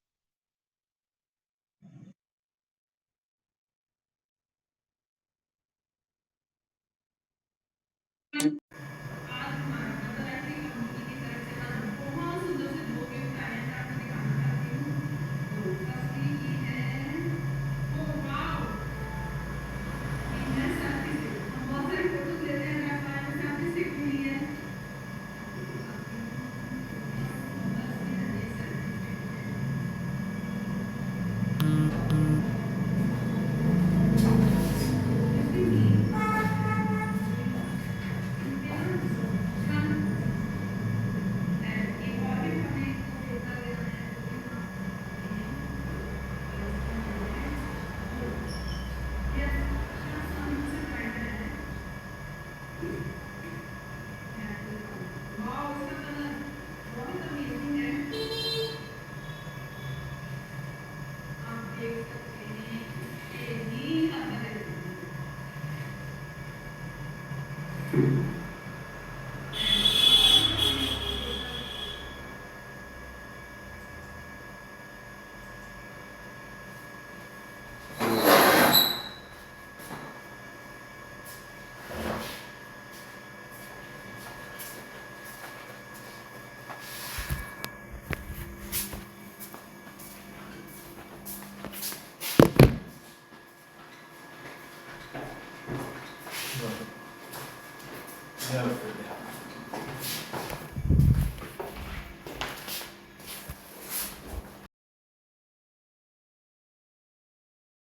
Yeah.